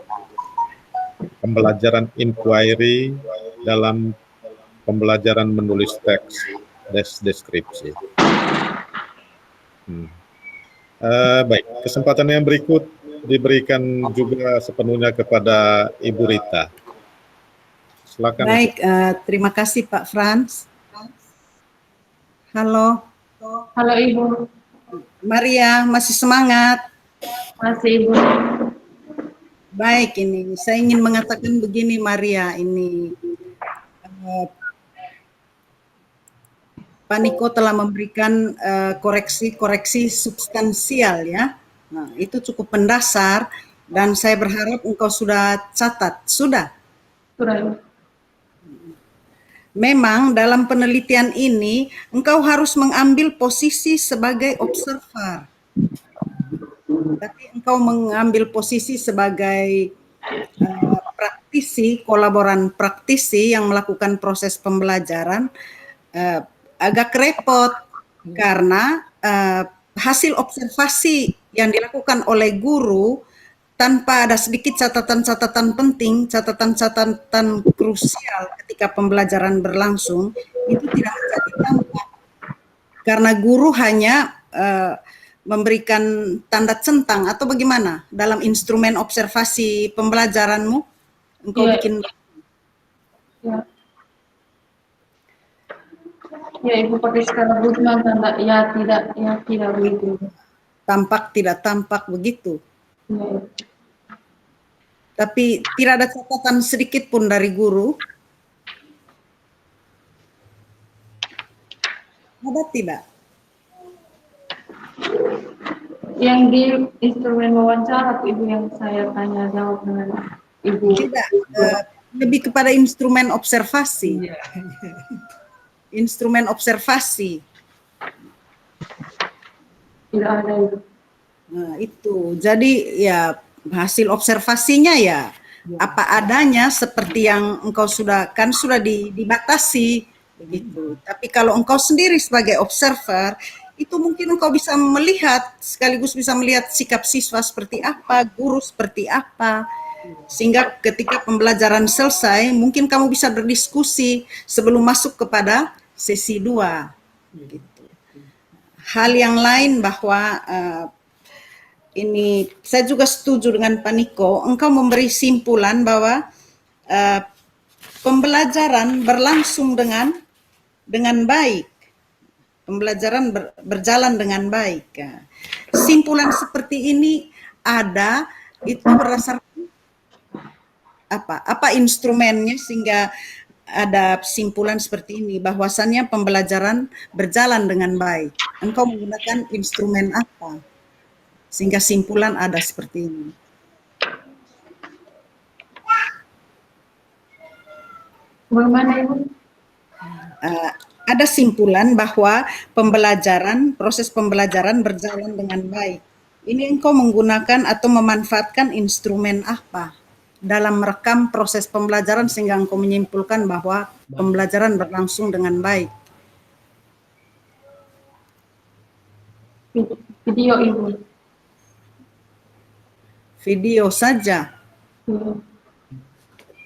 pembelajaran inquiry dalam pembelajaran menulis teks deskripsi. Baik, kesempatan yang berikut diberikan juga sepenuhnya kepada Ibu Rita. Silakan. Baik, terima kasih Pak Frans. Halo. Halo Ibu. Maria, masih semangat? Masih Ibu. Baik, ini saya ingin mengatakan begini Maria, ini Pak Niko telah memberikan koreksi-koreksi substansial ya. Nah, itu cukup mendasar dan saya berharap engkau sudah catat. Sudah? Sudah. Memang dalam penelitian ini engkau harus mengambil posisi sebagai observer. Tapi engkau mengambil posisi sebagai praktisi, kolaboran praktisi yang melakukan proses pembelajaran agak repot karena hasil observasi yang dilakukan oleh guru tanpa ada sedikit catatan-catatan penting, catatan-catatan krusial ketika pembelajaran berlangsung, itu tidak menjadi tampak. Karena guru hanya memberikan tanda centang atau bagaimana dalam instrumen observasi pembelajaranmu, engkau bikin. Ya Ibu pakai skala Gutman tanda ya tidak begitu. Tampak tidak tampak begitu. Ya. Tapi tidak ada catatan sedikit pun dari guru. Ada tidak? Yang di instrumen wawancara Ibu yang saya tanya jawab dengan Ibu. Tidak, lebih kepada instrumen observasi. Instrumen observasi. Tidak ada Ibu. Nah, itu. Jadi ya hasil observasinya ya apa adanya seperti yang engkau sudah dibatasi begitu. Tapi kalau engkau sendiri sebagai observer itu mungkin engkau bisa melihat sekaligus bisa melihat sikap siswa seperti apa, guru seperti apa. Sehingga ketika pembelajaran selesai mungkin kamu bisa berdiskusi sebelum masuk kepada sesi 2 gitu. Hal yang lain bahwa ini saya juga setuju dengan Pak Niko, engkau memberi simpulan bahwa pembelajaran berlangsung dengan baik, pembelajaran berjalan dengan baik. Simpulan seperti ini ada itu berdasarkan apa instrumennya sehingga ada simpulan seperti ini bahwasannya pembelajaran berjalan dengan baik. Engkau menggunakan instrumen apa? Sehingga simpulan ada seperti ini. Bagaimana Ibu? ada simpulan bahwa proses pembelajaran berjalan dengan baik. Ini engkau menggunakan atau memanfaatkan instrumen apa dalam merekam proses pembelajaran sehingga engkau menyimpulkan bahwa pembelajaran berlangsung dengan baik? Video, Ibu. Video saja. Iya.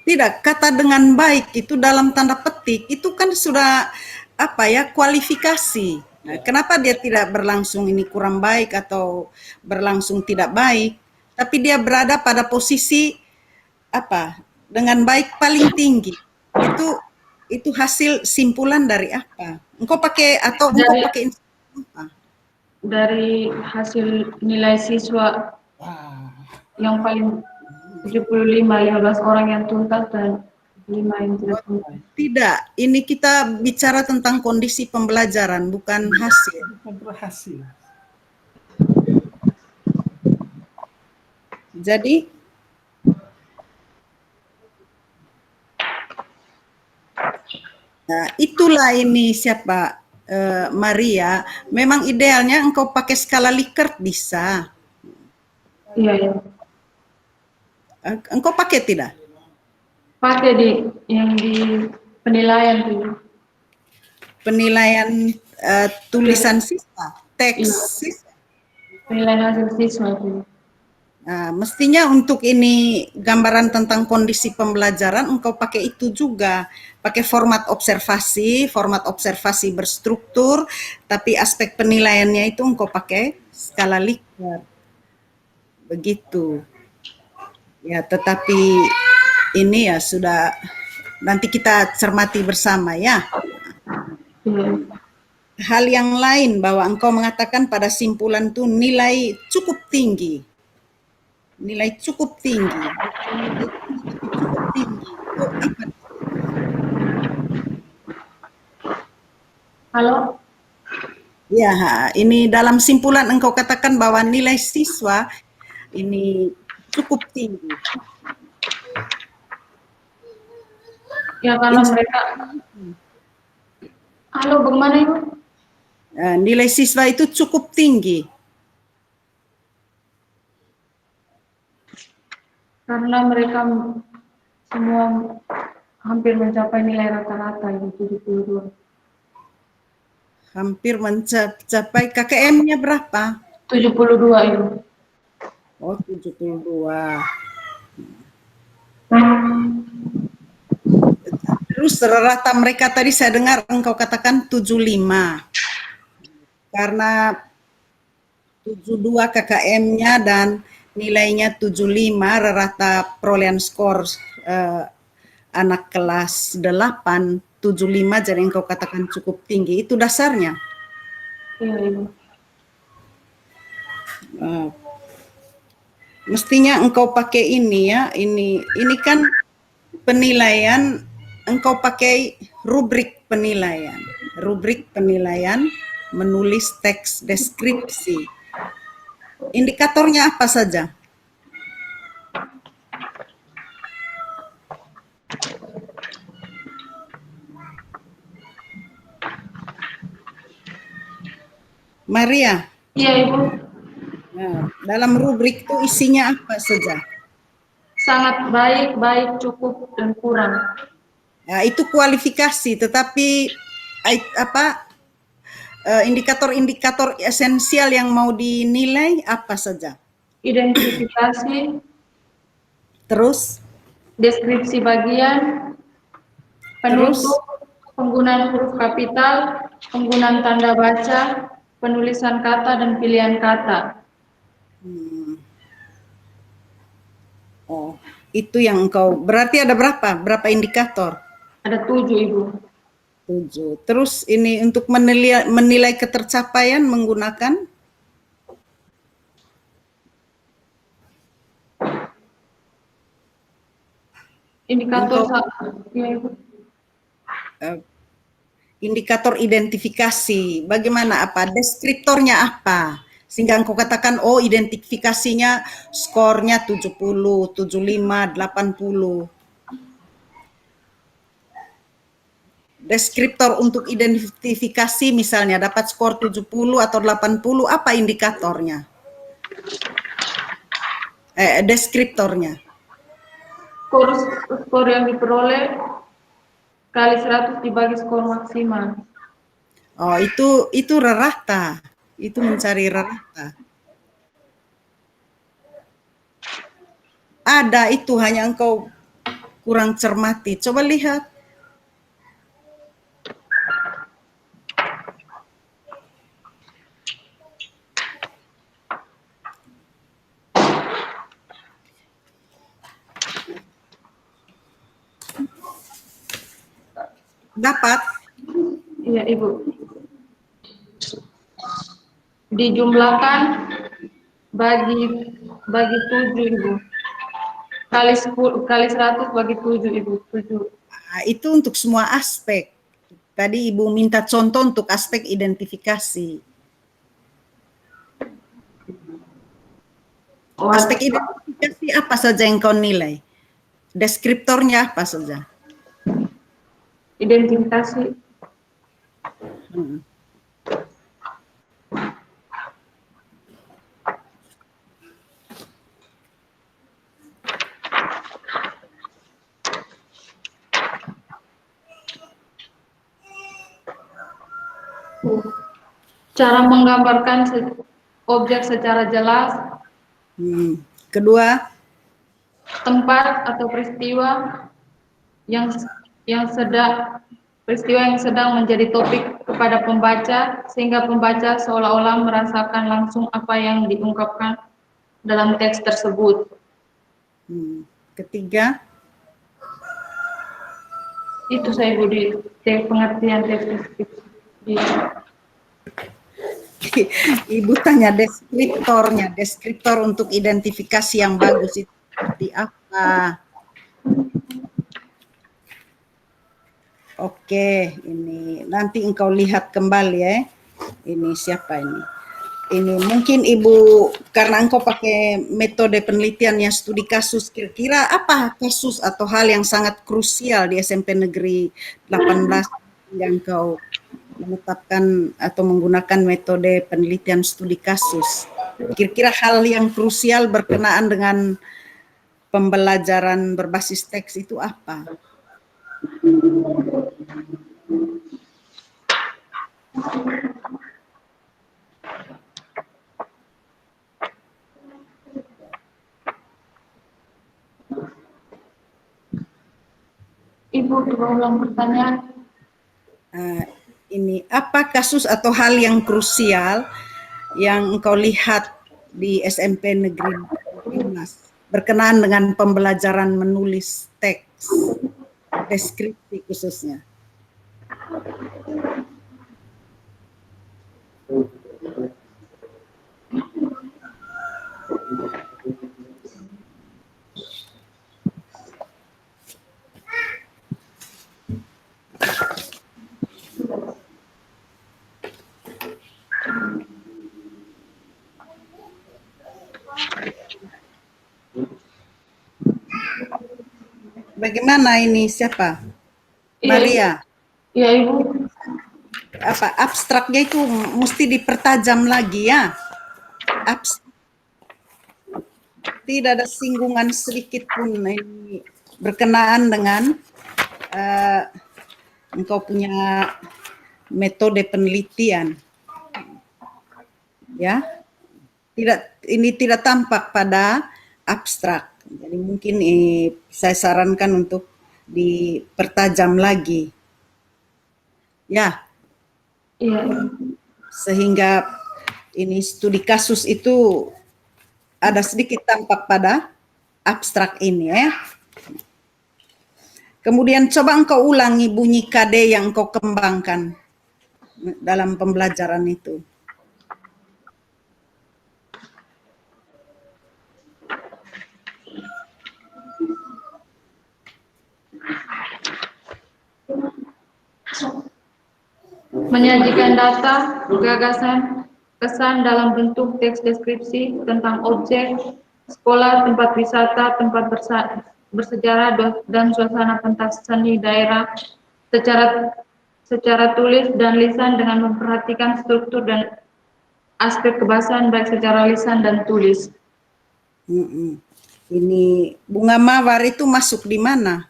Tidak, kata dengan baik itu dalam tanda petik itu kan sudah kualifikasi. Nah, kenapa dia tidak berlangsung ini kurang baik atau berlangsung tidak baik, tapi dia berada pada posisi dengan baik paling tinggi. Itu hasil simpulan dari apa? Engkau pakai instrumen apa? Dari hasil nilai siswa Wah, yang paling 75, 15 orang yang tuntas dan 5 yang tidak tuntas. Tidak, ini kita bicara tentang kondisi pembelajaran, bukan hasil. bukan berhasil. Jadi nah, itulah ini siapa Maria. Memang idealnya engkau pakai skala Likert bisa. Iya, iya. Engkau pakai tidak? Pakai yang di penilaian tuh. Penilaian tulisan siswa, teks Iya. siswa. Penilaian hasil siswa tuh. Nah, mestinya untuk ini gambaran tentang kondisi pembelajaran engkau pakai itu juga, pakai format observasi berstruktur, tapi aspek penilaiannya itu engkau pakai skala Likert. Begitu. Ya, tetapi ini ya sudah nanti kita cermati bersama ya. Iya. Hal yang lain bahwa engkau mengatakan pada simpulan itu nilai cukup tinggi. Nilai cukup tinggi. Cukup tinggi. Itu apa? Halo? Ya, ini dalam simpulan engkau katakan bahwa nilai siswa ini cukup tinggi. Ya karena mereka. Halo, bagaimana Ibu? Nilai siswa itu cukup tinggi. Karena mereka semua hampir mencapai nilai rata-rata itu 72. Hampir mencapai KKM-nya berapa? 72 Ibu. Oh, 72. Terus rata mereka tadi saya dengar engkau katakan 75. Karena 72 KKM-nya dan nilainya 75, rata perolehan skor anak kelas 8, 75, jadi engkau katakan cukup tinggi. Itu dasarnya. Iya Ibu. Mestinya engkau pakai ini ya, ini kan penilaian, engkau pakai rubrik penilaian. Rubrik penilaian menulis teks deskripsi. Indikatornya apa saja? Maria. Iya Ibu. Nah, dalam rubrik itu isinya apa saja? Sangat baik, baik, cukup, dan kurang. Nah, itu kualifikasi, tetapi indikator-indikator esensial yang mau dinilai apa saja? Identifikasi, Terus? deskripsi bagian, penutup, penggunaan huruf kapital, penggunaan tanda baca, penulisan kata, dan pilihan kata. Oh, itu yang engkau, berarti ada berapa? Berapa indikator? Ada 7 Ibu. 7. Terus ini untuk menilai ketercapaian menggunakan? Indikator ya, Ibu. Indikator identifikasi, bagaimana apa? Deskriptornya apa? Sehingga engkau katakan, oh identifikasinya skornya 70, 75, 80. deskriptor untuk identifikasi misalnya dapat skor 70 atau 80, apa indikatornya? Deskriptornya. Skor yang diperoleh kali 100 dibagi skor maksimal. Oh, itu rata. Itu mencari rata. Ada itu, hanya engkau kurang cermati. Coba lihat. Dapat? Iya, Ibu. Dijumlahkan bagi 7, Ibu. Kali 100 bagi 7, Ibu. 7. Nah, itu untuk semua aspek. Tadi Ibu minta contoh untuk aspek identifikasi. Aspek identifikasi apa saja yang kau nilai? Deskriptornya apa saja? Identifikasi. Cara menggambarkan objek secara jelas. Kedua, Tempat atau peristiwa yang sedang menjadi topik kepada pembaca, sehingga pembaca seolah-olah merasakan langsung apa yang diungkapkan dalam teks tersebut. Ketiga, itu saya Budi, pengertian teks deskripsi. Ibu tanya deskriptornya, deskriptor untuk identifikasi yang bagus itu seperti apa? Oke, ini nanti engkau lihat kembali ya. Ini siapa ini? Ini mungkin Ibu, karena engkau pakai metode penelitiannya studi kasus, kira-kira apa kasus atau hal yang sangat krusial di SMP Negeri 18 yang engkau menetapkan atau menggunakan metode penelitian studi kasus? Kira-kira hal yang krusial berkenaan dengan pembelajaran berbasis teks itu apa? Ibu, coba ulang pertanyaan. Ini apa kasus atau hal yang krusial yang engkau lihat di SMP Negeri 15 berkenaan dengan pembelajaran menulis teks, deskripsi khususnya? Bagaimana ini, siapa? Maria. Iya, Ibu. Apa abstraknya itu mesti dipertajam lagi ya? Tidak ada singgungan sedikit pun ini berkenaan dengan engkau punya metode penelitian. Ya. Ini tidak tampak pada abstrak. Jadi mungkin saya sarankan untuk dipertajam lagi. Ya. Iya. Sehingga ini studi kasus itu ada sedikit tampak pada abstrak ini ya. Kemudian coba engkau ulangi bunyi KD yang engkau kembangkan dalam pembelajaran itu. Menyajikan data, gagasan, kesan dalam bentuk teks deskripsi tentang objek, sekolah, tempat wisata, tempat bersejarah, dan suasana pentas seni daerah secara secara tulis dan lisan dengan memperhatikan struktur dan aspek kebahasaan baik secara lisan dan tulis. Ini bunga mawar itu masuk di mana?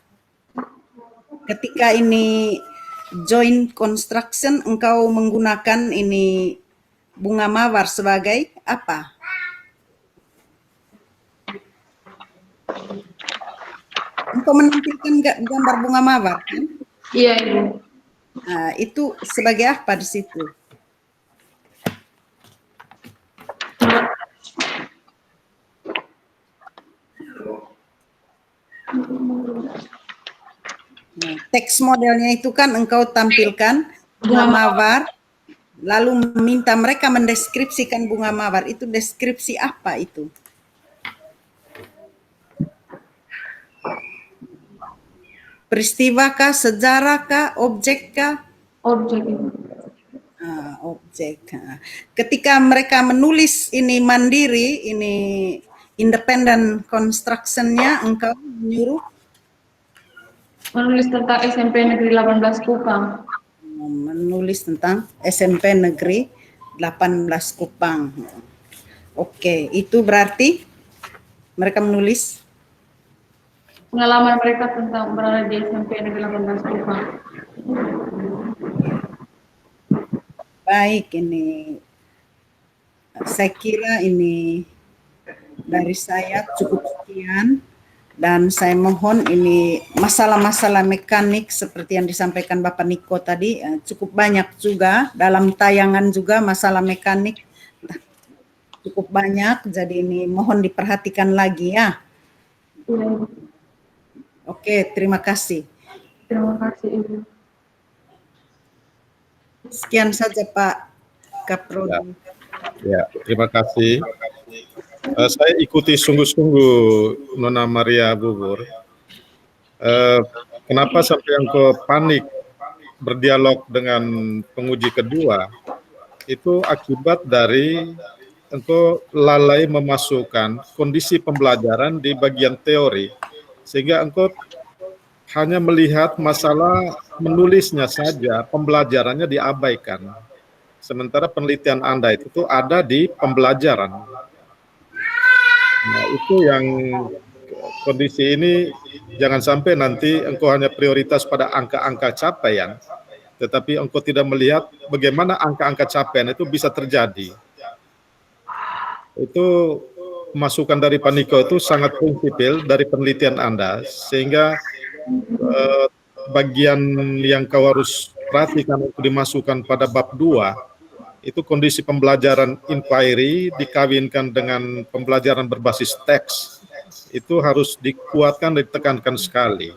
Ketika ini joint construction, engkau menggunakan ini bunga mawar sebagai apa? Engkau menampilkan gambar bunga mawar, kan? Iya, Ibu. Nah, itu sebagai apa di situ? Nah, teks modelnya itu kan engkau tampilkan bunga mawar, lalu meminta mereka mendeskripsikan bunga mawar. Itu deskripsi apa itu? Peristiwakah, sejarahkah, objek-kah? Objek, Ibu. Objek. Ketika mereka menulis ini mandiri, ini independent construction-nya, engkau menyuruh Menulis tentang SMP Negeri 18 Kupang. menulis tentang SMP Negeri 18 Kupang. Oke, itu berarti mereka menulis Pengalaman mereka tentang berada di SMP Negeri 18 Kupang. baik. Ini saya kira ini dari saya cukup sekian. Dan saya mohon ini masalah-masalah mekanik seperti yang disampaikan Bapak Niko tadi cukup banyak juga, dalam tayangan juga masalah mekanik cukup banyak, jadi ini mohon diperhatikan lagi ya. Iya, Oke, terima kasih. terima kasih, Ibu. Sekian saja Pak Kaprodi. Ya, terima kasih. Saya ikuti sungguh-sungguh Nona Maria Bubur. Kenapa sampai engkau panik berdialog dengan penguji kedua? Itu akibat dari engkau lalai memasukkan kondisi pembelajaran di bagian teori, sehingga engkau hanya melihat masalah menulisnya saja, pembelajarannya diabaikan. Sementara penelitian Anda itu ada di pembelajaran. Nah, itu yang kondisi ini jangan sampai nanti engkau hanya prioritas pada angka-angka capaian, tetapi engkau tidak melihat bagaimana angka-angka capaian itu bisa terjadi. Itu masukan dari Pak Niko itu sangat prinsipil dari penelitian Anda, sehingga bagian yang kau harus perhatikan untuk dimasukkan pada bab 2, itu kondisi pembelajaran inquiry dikawinkan dengan pembelajaran berbasis teks, itu harus dikuatkan dan ditekankan sekali.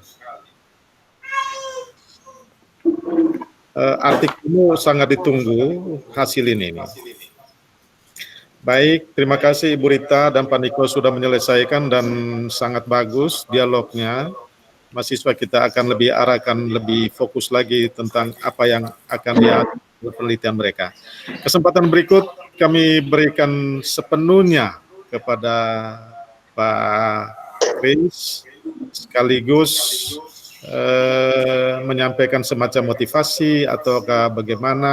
Artikelmu sangat ditunggu hasil ini. Baik, terima kasih Ibu Rita dan Pak Niko sudah menyelesaikan dan sangat bagus dialognya. Mahasiswa kita akan lebih arahkan lebih fokus lagi tentang apa yang akan diatur penelitian mereka. Kesempatan berikut kami berikan sepenuhnya kepada Pak Kris, sekaligus menyampaikan semacam motivasi ataukah bagaimana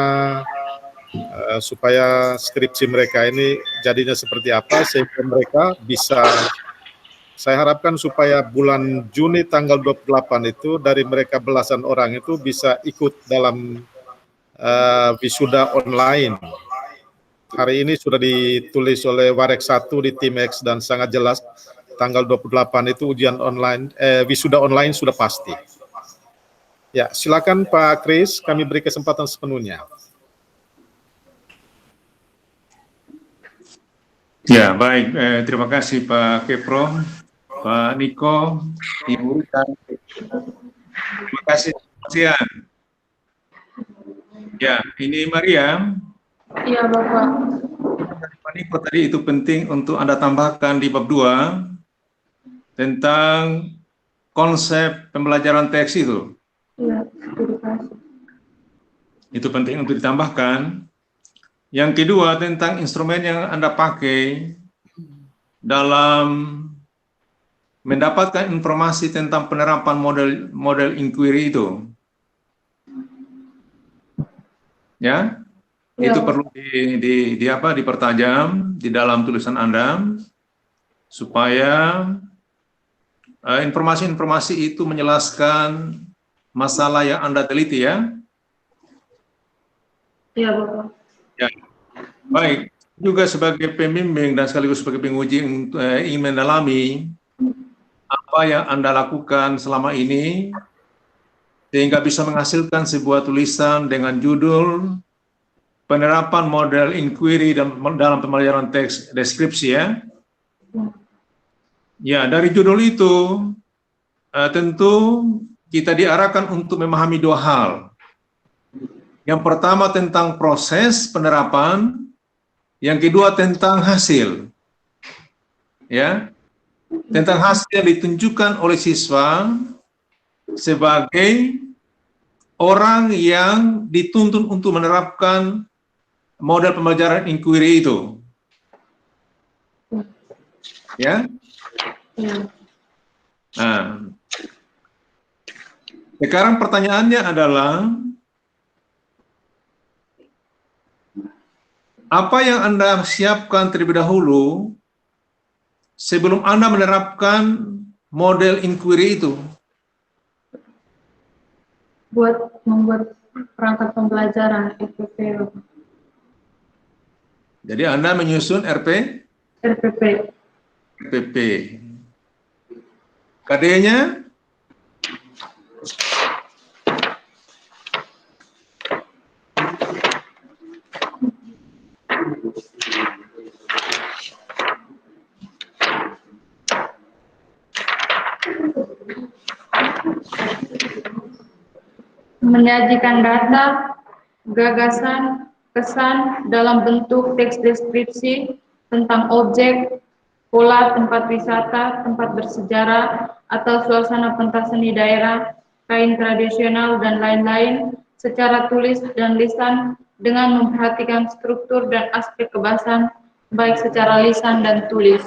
supaya skripsi mereka ini jadinya seperti apa, sehingga mereka bisa, saya harapkan supaya bulan Juni tanggal 28 itu dari mereka belasan orang itu bisa ikut dalam wisuda online. Hari ini sudah ditulis oleh Warek 1 di Timex dan sangat jelas tanggal 28 itu ujian online, wisuda online sudah pasti. Ya, silakan Pak Kris, kami beri kesempatan sepenuhnya. Ya, baik. Terima kasih Pak Kepro, Pak Niko, Ibu Rita. Terima kasih. Siang. Ya, ini Maria. Iya, Bapak. Pak Niko tadi itu penting untuk Anda tambahkan di bab 2 tentang konsep pembelajaran teks itu. Iya, terima kasih. Itu penting untuk ditambahkan. Yang kedua tentang instrumen yang Anda pakai dalam mendapatkan informasi tentang penerapan model inquiry itu. Ya, Ya. itu perlu dipertajam di dalam tulisan Anda supaya informasi-informasi itu menjelaskan masalah yang Anda teliti ya. Iya, Bapak. Ya. Baik, juga sebagai pembimbing dan sekaligus sebagai penguji ingin mendalami apa yang Anda lakukan selama ini sehingga bisa menghasilkan sebuah tulisan dengan judul penerapan model inquiry dalam pembelajaran teks deskripsi ya. Ya, dari judul itu tentu kita diarahkan untuk memahami dua hal. Yang pertama tentang proses penerapan, yang kedua tentang hasil. Ya. Tentang hasil yang ditunjukkan oleh siswa sebagai orang yang dituntun untuk menerapkan model pembelajaran inquiry itu. Ya. Nah, sekarang pertanyaannya adalah apa yang Anda siapkan terlebih dahulu sebelum Anda menerapkan model inquiry itu? Membuat perangkat pembelajaran RPP. Jadi Anda menyusun RPP. RPP. KD-nya? Menyajikan data, gagasan, kesan dalam bentuk teks deskripsi tentang objek, pola tempat wisata, tempat bersejarah, atau suasana pentas seni daerah, kain tradisional, dan lain-lain secara tulis dan lisan dengan memperhatikan struktur dan aspek kebahasan baik secara lisan dan tulis.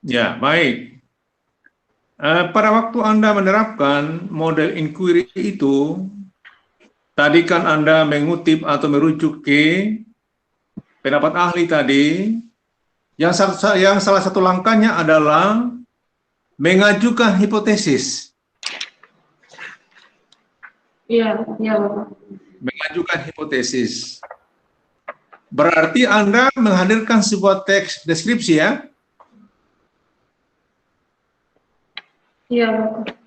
Ya, baik. Pada waktu Anda menerapkan model inquiry itu, tadi kan Anda mengutip atau merujuk ke pendapat ahli tadi, yang salah satu langkahnya adalah mengajukan hipotesis. Iya, Bapak. Mengajukan hipotesis. Berarti Anda menghadirkan sebuah teks deskripsi ya? Iya, Bapak.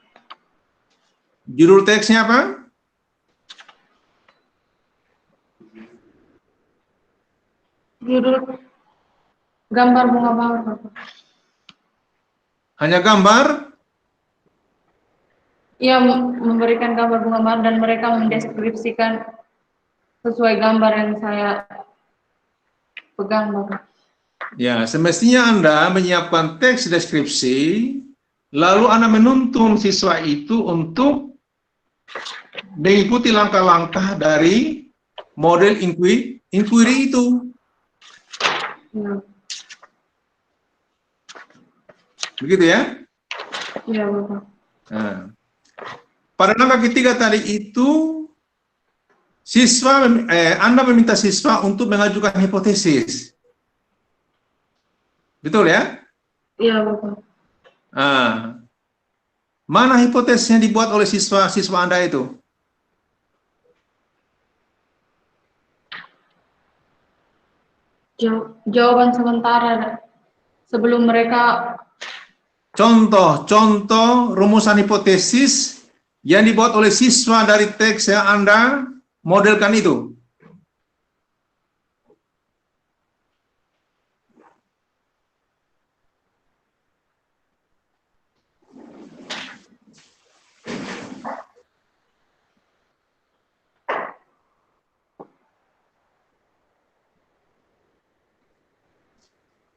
Judul teksnya apa? Judul gambar bunga mawar, Bapak. Hanya gambar? Ia memberikan gambar bunga mawar dan mereka mendeskripsikan sesuai gambar yang saya pegang, Bapak. Ya, semestinya Anda menyiapkan teks deskripsi, lalu Anda menuntun siswa itu untuk mengikuti langkah-langkah dari model inquiry itu. Ya. Begitu ya? Iya, Bapak. Nah, pada langkah ketiga tadi itu, Anda meminta siswa untuk mengajukan hipotesis. Betul ya? Iya, Bapak. Nah, mana hipotesis yang dibuat oleh siswa Anda itu? Jawaban sementara sebelum mereka. Contoh rumusan hipotesis yang dibuat oleh siswa dari teks yang Anda modelkan itu.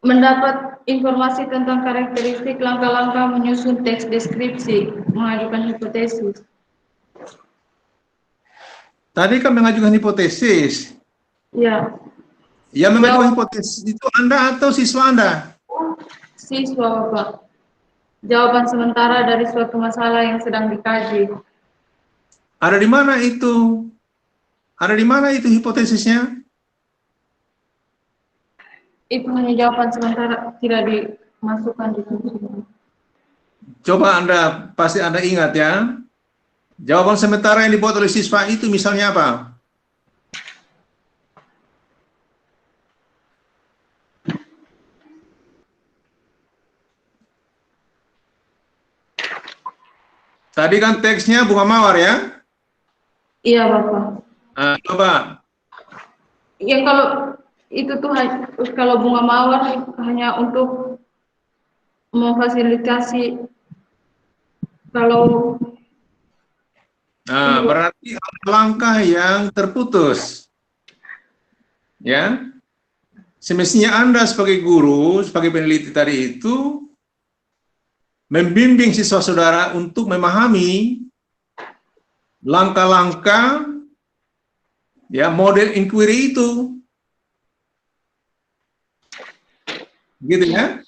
Mendapat informasi tentang karakteristik langkah-langkah menyusun teks deskripsi, mengajukan hipotesis. Tadi kan mengajukan hipotesis. Ya. Yang mengajukan hipotesis itu Anda atau siswa Anda? Siswa, Bapak. Jawaban sementara dari suatu masalah yang sedang dikaji. Ada di mana itu? Ada di mana itu hipotesisnya? Itu hanya jawaban sementara, tidak dimasukkan di sini. Coba pasti Anda ingat ya. Jawaban sementara yang dibuat oleh siswa itu misalnya apa? Tadi kan teksnya bunga mawar ya? Iya, Bapak. Nah, coba. Ya kalau itu tuh kalau bunga mawar hanya untuk memfasilitasi kalau Nah, berarti ada langkah yang terputus. Ya. Semestinya Anda sebagai guru, sebagai peneliti tadi itu membimbing siswa saudara untuk memahami langkah-langkah ya model inquiry itu. Gitu ya.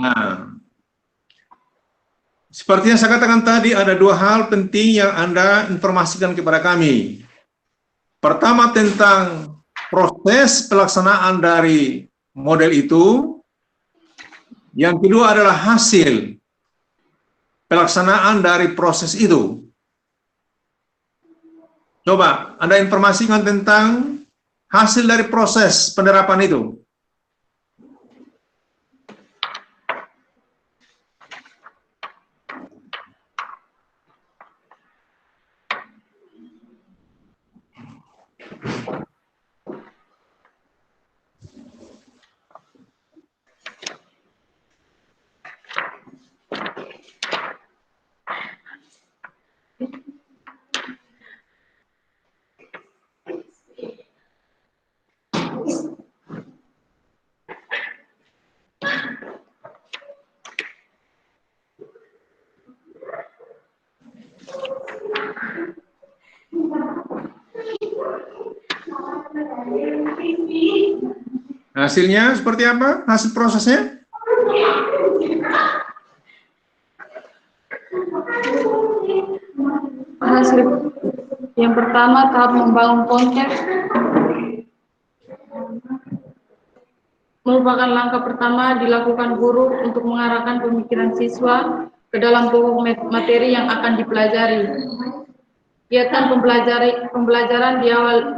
Nah, seperti yang saya katakan tadi, ada dua hal penting yang Anda informasikan kepada kami. Pertama tentang proses pelaksanaan dari model itu. Yang kedua adalah hasil pelaksanaan dari proses itu. Coba Anda informasikan tentang hasil dari proses penerapan itu. Hasilnya seperti apa? Hasil prosesnya? hasil yang pertama tahap membangun konteks merupakan langkah pertama dilakukan guru untuk mengarahkan pemikiran siswa ke dalam pokok materi yang akan dipelajari. Kegiatan pembelajaran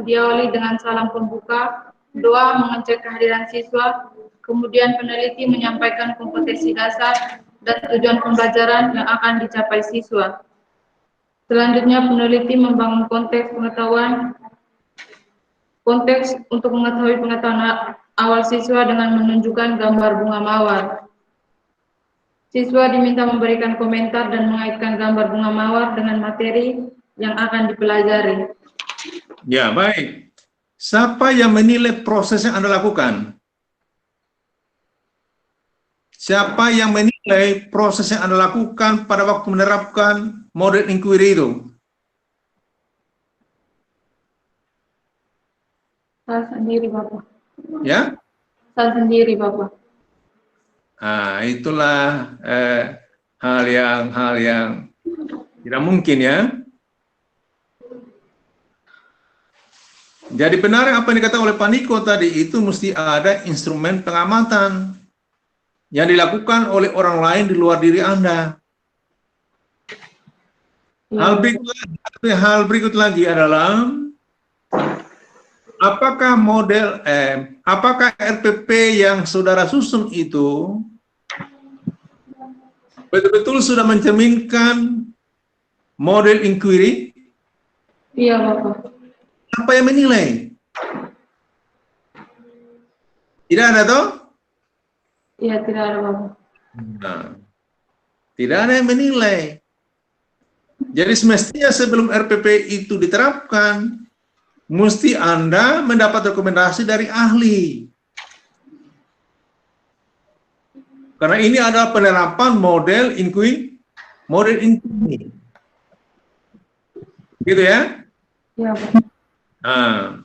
diawali dengan salam pembuka, doa mengecek kehadiran siswa, kemudian peneliti menyampaikan kompetensi dasar dan tujuan pembelajaran yang akan dicapai siswa. Selanjutnya peneliti membangun konteks untuk mengetahui pengetahuan awal siswa dengan menunjukkan gambar bunga mawar. Siswa diminta memberikan komentar dan mengaitkan gambar bunga mawar dengan materi yang akan dipelajari. Ya, baik. Siapa yang menilai proses yang Anda lakukan? Siapa yang menilai proses yang Anda lakukan pada waktu menerapkan model inquiry itu? Saya sendiri, Bapak. Ya? Saya sendiri, Bapak. Nah, itulah hal yang tidak mungkin ya. Jadi benar apa yang dikatakan oleh Pak Niko tadi, itu mesti ada instrumen pengamatan yang dilakukan oleh orang lain di luar diri Anda. Hal berikut lagi adalah apakah apakah RPP yang saudara susun itu betul-betul sudah mencerminkan model inquiry? Iya, Bapak. Apa yang menilai? Tidak ada toh? Iya, tidak ada, Bapak. Nah, tidak ada yang menilai. Jadi semestinya sebelum RPP itu diterapkan, mesti Anda mendapat rekomendasi dari ahli. Karena ini adalah penerapan model inquiry. Gitu ya? Iya, Bapak. Nah,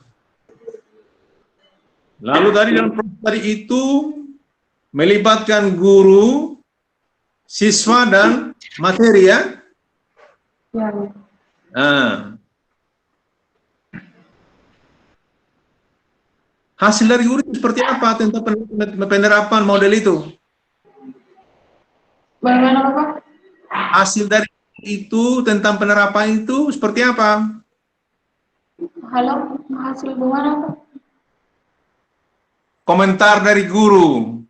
lalu tadi dalam proses tadi itu melibatkan guru, siswa, dan materi ya. Iya, Bapak. Nah, Hasil dari guru itu seperti apa tentang penerapan model itu? Bagaimana Bapak? Hasil dari itu tentang penerapan itu seperti apa? Halo, hasil gimana Pak? Komentar dari guru.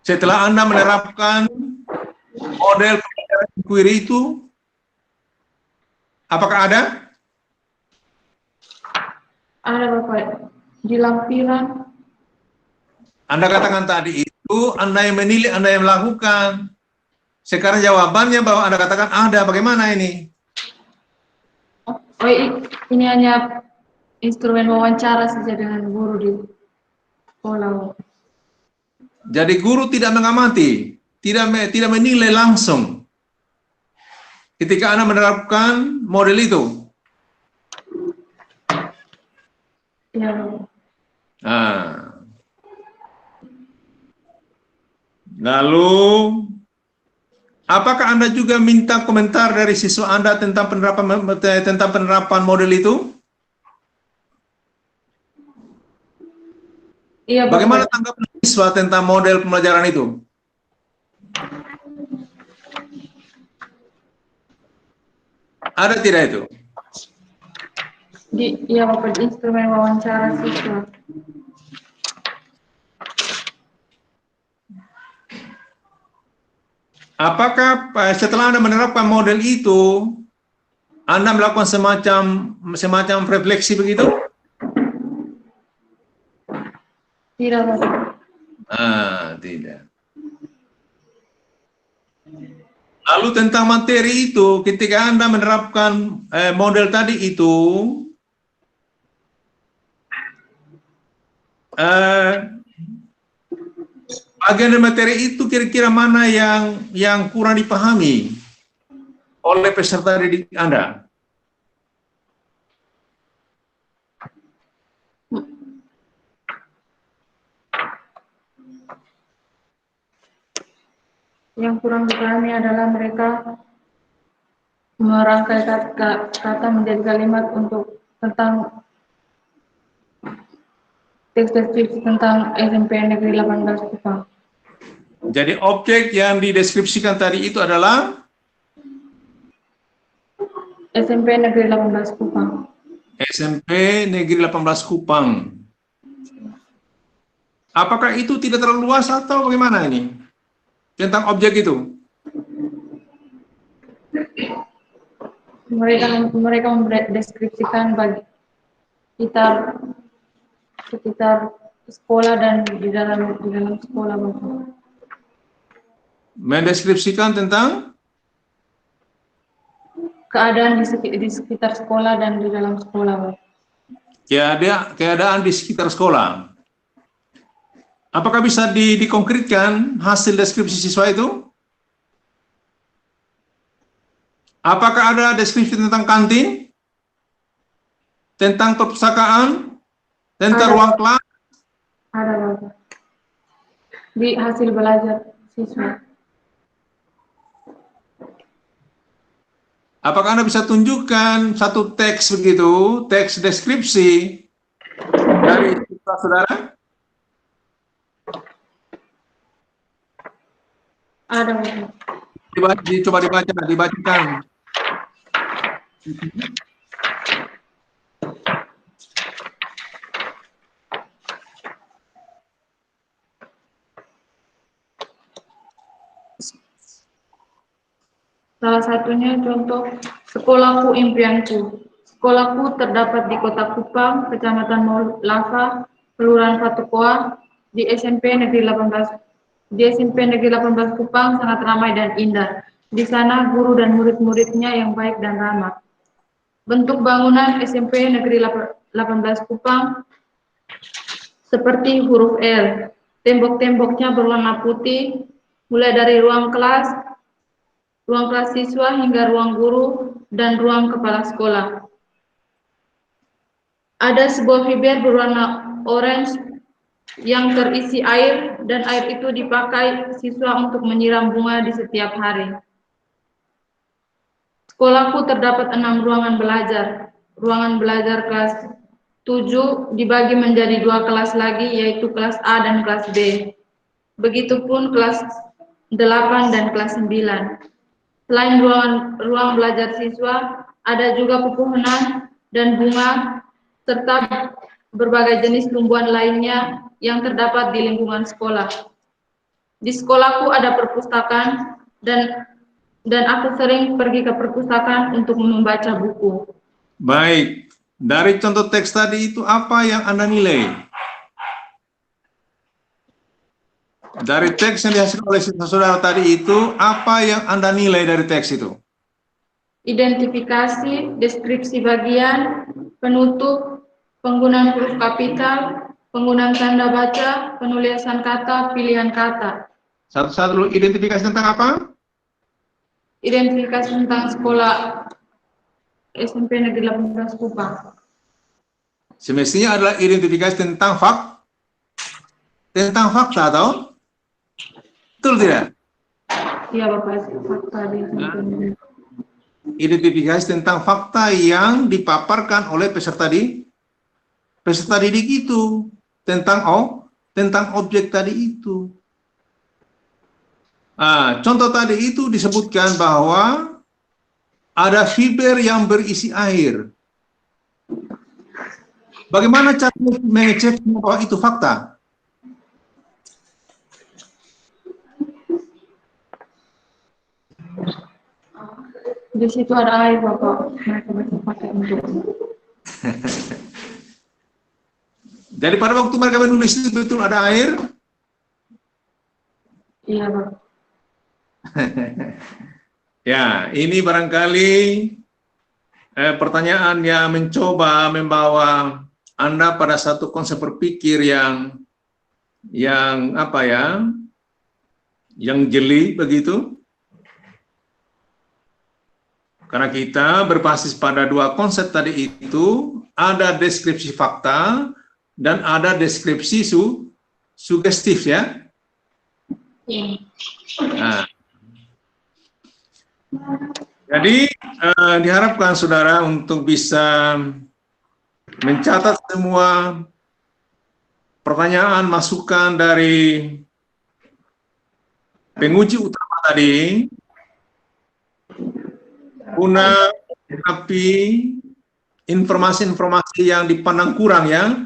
Setelah Anda menerapkan model pembelajaran inquiry itu, apakah ada? Ada Bapak, di lampiran. Anda katakan tadi itu, Anda yang menilai, Anda yang melakukan. Sekarang jawabannya bahwa Anda katakan ada, bagaimana ini? Oh, ini hanya instrumen wawancara saja dengan guru di sekolah. Jadi guru tidak mengamati, tidak menilai langsung ketika Anda menerapkan model itu. Ya, Bapak. Nah. Lalu, apakah Anda juga minta komentar dari siswa Anda tentang penerapan model itu? Iya, Bapak. Bagaimana tanggapan siswa tentang model pembelajaran itu? Ada tidak itu? Iya, Bapak, di instrumen wawancara siswa. Apakah setelah Anda menerapkan model itu, Anda melakukan semacam refleksi begitu? Tidak, Bapak. Tidak. Lalu tentang materi itu, ketika Anda menerapkan model tadi itu, bagian dari materi itu kira-kira mana yang kurang dipahami oleh peserta didik Anda? Yang kurang dipahami adalah mereka merangkai kata menjadi kalimat untuk tentang teks deskripsi tentang SMP Negeri 18 Kupang. Jadi objek yang dideskripsikan tadi itu adalah SMP Negeri 18 Kupang. SMP Negeri 18 Kupang. Apakah itu tidak terlalu luas atau bagaimana ini? Tentang objek itu? Mereka mendeskripsikan bagi sekitar sekolah dan di dalam sekolah, Bapak. Mendeskripsikan tentang Keadaan di sekitar sekolah dan di dalam sekolah, Bapak. keadaan di sekitar sekolah. Apakah bisa dikonkretkan hasil deskripsi siswa itu? Apakah ada deskripsi tentang kantin? Tentang perpustakaan? Tentang Ada. ruang kelas? Ada, Bapak. Di hasil belajar siswa. Apakah Anda bisa tunjukkan satu teks begitu, teks deskripsi dari siswa saudara? Ada, Bapak. Coba dibacakan. Salah satunya contoh sekolahku impianku. Sekolahku terdapat di Kota Kupang, Kecamatan Lava, Kelurahan Fatukoa, di SMP Negeri 18. Di SMP Negeri 18 Kupang sangat ramai dan indah. Di sana guru dan murid-muridnya yang baik dan ramah. Bentuk bangunan SMP Negeri 18 Kupang seperti huruf L. Tembok-temboknya berwarna putih, mulai dari ruang kelas siswa hingga ruang guru dan ruang kepala sekolah. Ada sebuah fiber berwarna orange yang terisi air dan air itu dipakai siswa untuk menyiram bunga di setiap hari. Sekolahku terdapat 6 ruangan belajar. Ruangan belajar kelas 7 dibagi menjadi 2 kelas lagi, yaitu kelas A dan kelas B. Begitupun kelas 8 dan kelas 9. Selain ruang belajar siswa, ada juga pepohonan dan bunga, serta berbagai jenis tumbuhan lainnya yang terdapat di lingkungan sekolah. Di sekolahku ada perpustakaan dan aku sering pergi ke perpustakaan untuk membaca buku. Baik, dari contoh teks tadi itu apa yang Anda nilai? Dari teks yang dihasilkan oleh saudara tadi itu, apa yang Anda nilai dari teks itu? Identifikasi, deskripsi bagian, penutup, penggunaan huruf kapital, penggunaan tanda baca, penulisan kata, pilihan kata. Satu-satu dulu, identifikasi tentang apa? Identifikasi tentang sekolah SMP Negeri 18 Kupang. Semestinya adalah identifikasi tentang fakta atau? Betul tidak? Iya Bapak, fakta di SMP. Identifikasi tentang fakta yang dipaparkan oleh peserta didik itu tentang objek tadi itu. Contoh tadi itu disebutkan bahwa ada fiber yang berisi air. Bagaimana cara mengecek bahwa itu fakta? Di situ ada air Bapak, mereka bisa pakai untuk. Jadi pada waktu mereka menulis itu betul ada air? Iya Bapak. Ya, ini barangkali pertanyaan yang mencoba membawa Anda pada satu konsep berpikir yang apa ya? Yang jeli begitu. Karena kita berbasis pada dua konsep tadi itu, ada deskripsi fakta dan ada deskripsi sugestif ya. Nah, jadi diharapkan saudara untuk bisa mencatat semua pertanyaan, masukan dari penguji utama tadi, guna tapi informasi-informasi yang dipandang kurang ya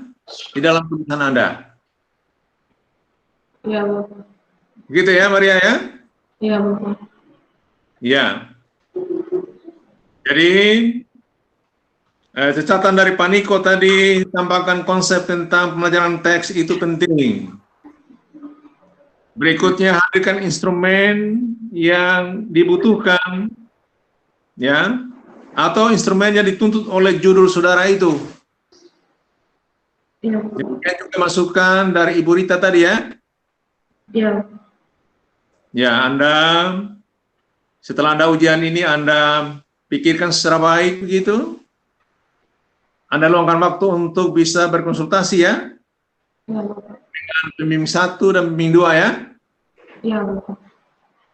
di dalam tulisan Anda. Iya Bapak. Begitu ya Maria ya? Iya Bapak. Ya. Jadi catatan dari Paniko tadi tambahkan konsep tentang pembelajaran teks itu penting. Berikutnya hadirkan instrumen yang dibutuhkan ya, atau instrumen yang dituntut oleh judul saudara itu. Iya. Juga masukan dari Ibu Rita tadi ya. Iya. Ya, Anda setelah Anda ujian ini Anda pikirkan secara baik begitu. Anda luangkan waktu untuk bisa berkonsultasi ya. Iya Bapak. Dengan pembimbing 1 dan pembimbing 2 ya. Iya Bapak.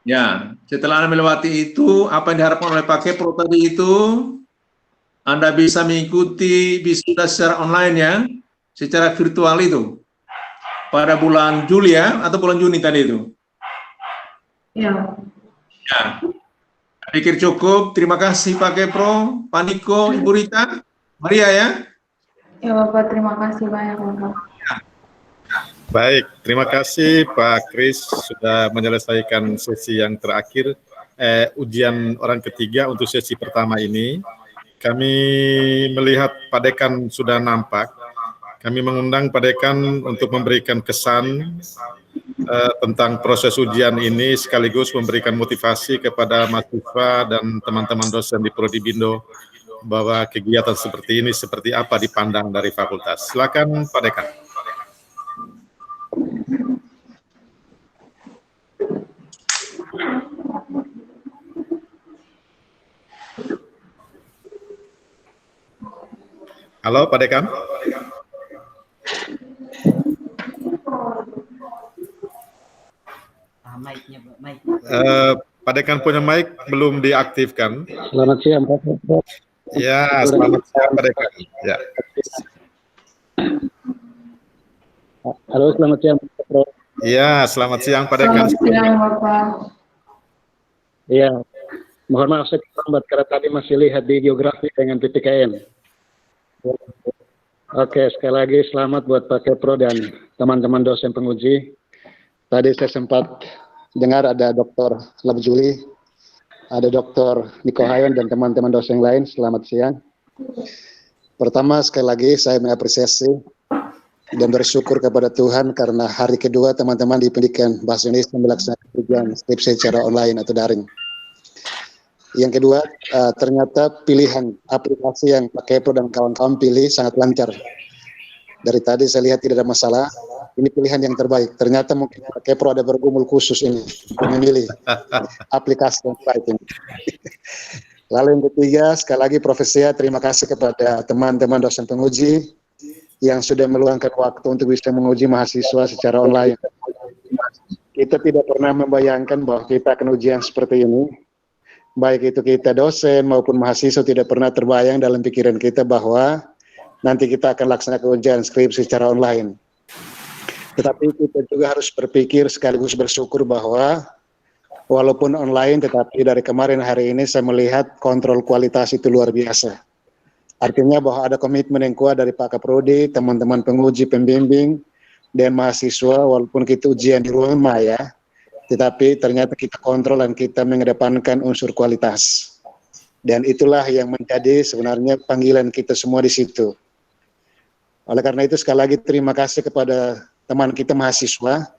Ya, setelah Anda melewati itu, apa yang diharapkan oleh Pak Kepro tadi itu, Anda bisa mengikuti wisuda secara online ya, secara virtual itu, pada bulan Juli ya, atau bulan Juni tadi itu. Iya. Ya, saya pikir cukup. Terima kasih Pak Kepro, Pak Niko, Ibu Rita, Maria ya. Ya Bapak, terima kasih banyak Bapak. Baik, terima kasih Pak Kris sudah menyelesaikan sesi yang terakhir, ujian orang ketiga untuk sesi pertama ini. Kami melihat Pak Dekan sudah nampak. Kami mengundang Pak Dekan untuk memberikan kesan tentang proses ujian ini, sekaligus memberikan motivasi kepada mahasiswa dan teman-teman dosen di Prodi Bindo bahwa kegiatan seperti ini seperti apa dipandang dari fakultas. Silakan Pak Dekan. Halo Pak Dekan. Pak Dekan punya mic belum diaktifkan. Selamat siang Pak. Ya, selamat siang Pak Dekan. Ya. Halo, selamat siang, Pak Pro. Iya, selamat siang Pak Dekan. Selamat siang, Bapak. Iya, mohon maaf saya terlambat karena tadi masih lihat di geografi dengan PPKN. Oke, sekali lagi selamat buat Pak Kepro dan teman-teman dosen penguji. Tadi saya sempat dengar ada Dr. Labjuli, ada Dr. Niko Hayon dan teman-teman dosen lain. Selamat siang. Pertama, sekali lagi saya mengapresiasi dan bersyukur kepada Tuhan karena hari kedua teman-teman di pendidikan bahasa Indonesia melaksanakan ujian skripsi secara online atau daring. Yang kedua, ternyata pilihan aplikasi yang Pak Kepro dan kawan-kawan pilih sangat lancar. Dari tadi saya lihat tidak ada masalah. Ini pilihan yang terbaik. Ternyata mungkin Pak Kepro ada bergumul khusus ini untuk memilih aplikasi yang baik ini. Lalu yang ketiga, sekali lagi Profesia, terima kasih kepada teman-teman dosen penguji yang sudah meluangkan waktu untuk bisa menguji mahasiswa secara online. Kita tidak pernah membayangkan bahwa kita akan ujian seperti ini. Baik itu kita dosen maupun mahasiswa tidak pernah terbayang dalam pikiran kita bahwa nanti kita akan laksanakan ujian skripsi secara online. Tetapi kita juga harus berpikir sekaligus bersyukur bahwa walaupun online tetapi dari kemarin hari ini saya melihat kontrol kualitas itu luar biasa. Artinya bahwa ada komitmen yang kuat dari Pak Kaprodi, teman-teman penguji, pembimbing, dan mahasiswa walaupun kita ujian di rumah ya. Tetapi ternyata kita kontrol dan kita mengedepankan unsur kualitas. Dan itulah yang menjadi sebenarnya panggilan kita semua di situ. Oleh karena itu sekali lagi terima kasih kepada teman kita mahasiswa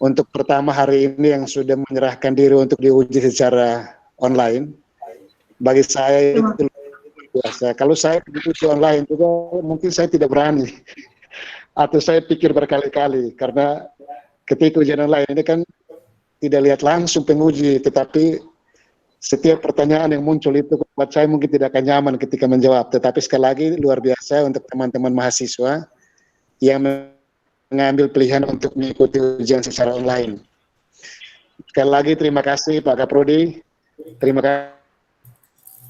untuk pertama hari ini yang sudah menyerahkan diri untuk diuji secara online. Bagi saya itu luar biasa. Kalau saya diuji online juga mungkin saya tidak berani. Atau saya pikir berkali-kali karena ketika ujian online ini kan tidak lihat langsung penguji, tetapi setiap pertanyaan yang muncul itu buat saya mungkin tidak akan nyaman ketika menjawab. Tetapi sekali lagi luar biasa untuk teman-teman mahasiswa yang mengambil pilihan untuk mengikuti ujian secara online. Sekali lagi terima kasih Pak Kaprodi, terima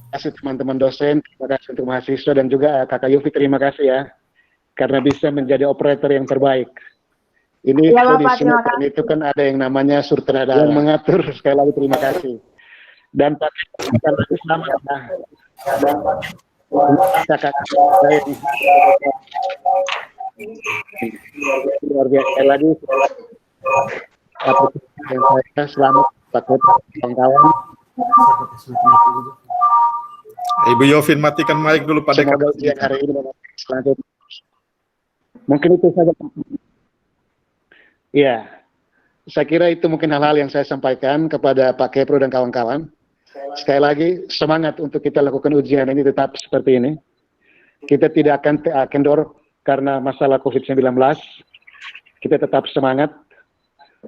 kasih teman-teman dosen, terima kasih untuk mahasiswa dan juga Kakak Yufi terima kasih ya, karena bisa menjadi operator yang terbaik. Ini ya, di sinetron itu kan ada yang namanya sutradara yang mengatur. Sekali lagi terima kasih. Dan Pak sekali lagi selamat ya. Dan kakak saya luar biasa sekali lagi. Yang saya selamat Pak kawan-kawan. Ibu Yovin matikan mic dulu Pak Dekan. Semoga ujian hari ini selanjutnya. Mungkin itu saja. Ya, saya kira itu mungkin hal-hal yang saya sampaikan kepada Pak Kepro dan kawan-kawan. Sekali lagi, semangat untuk kita lakukan ujian ini tetap seperti ini. Kita tidak akan kendor karena masalah COVID-19. Kita tetap semangat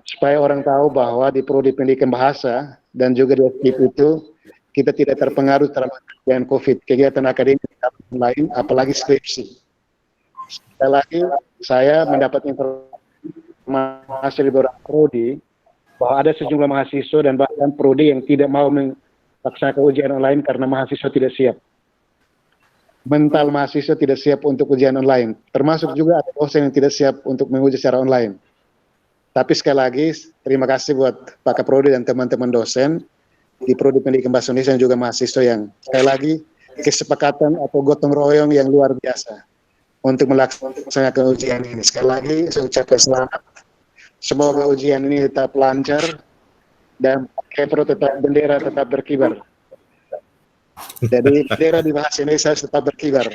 supaya orang tahu bahwa di Prodi Pendidikan Bahasa dan juga di FKIP itu kita tidak terpengaruh terhadap dengan COVID, kegiatan akademik lain, apalagi skripsi. Sekali lagi, saya mendapat informasi di beberapa prodi bahwa ada sejumlah mahasiswa dan bahkan prodi yang tidak mau melaksanakan ujian online karena mahasiswa tidak siap. Mental mahasiswa tidak siap untuk ujian online, termasuk juga ada dosen yang tidak siap untuk menguji secara online. Tapi sekali lagi terima kasih buat Pak Kaprodi dan teman-teman dosen di Prodi Pendidikan Bahasa Indonesia dan juga mahasiswa yang sekali lagi kesepakatan atau gotong royong yang luar biasa untuk melaksanakan ujian ini. Sekali lagi saya ucapkan selamat. Semoga ujian ini tetap lancar dan Kepro tetap bendera tetap berkibar. Jadi bendera di bahasa Indonesia tetap berkibar.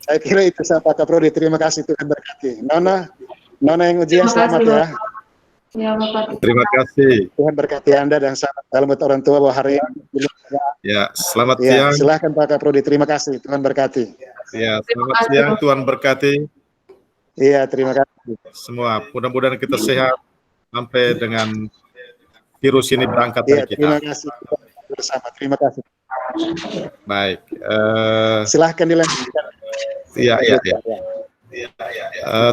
Saya kira itu saya Pak Kaprodi. Terima kasih, Tuhan berkati. Nona yang ujian selamat ya. Ya, Bapak. Terima kasih. Tuhan berkati Anda dan salam buat orang tua bahwa hari ini. Ya, selamat Ya, siang. silahkan Pak Kaprodi. Terima kasih. Tuhan berkati. Ya, selamat siang. Tuhan berkati Iya, terima kasih. semua. Mudah-mudahan kita sehat sampai dengan virus ini berangkat Iya, dari terima kita. kasih bersama. Terima kasih. Baik. Silahkan dilanjutkan. Iya.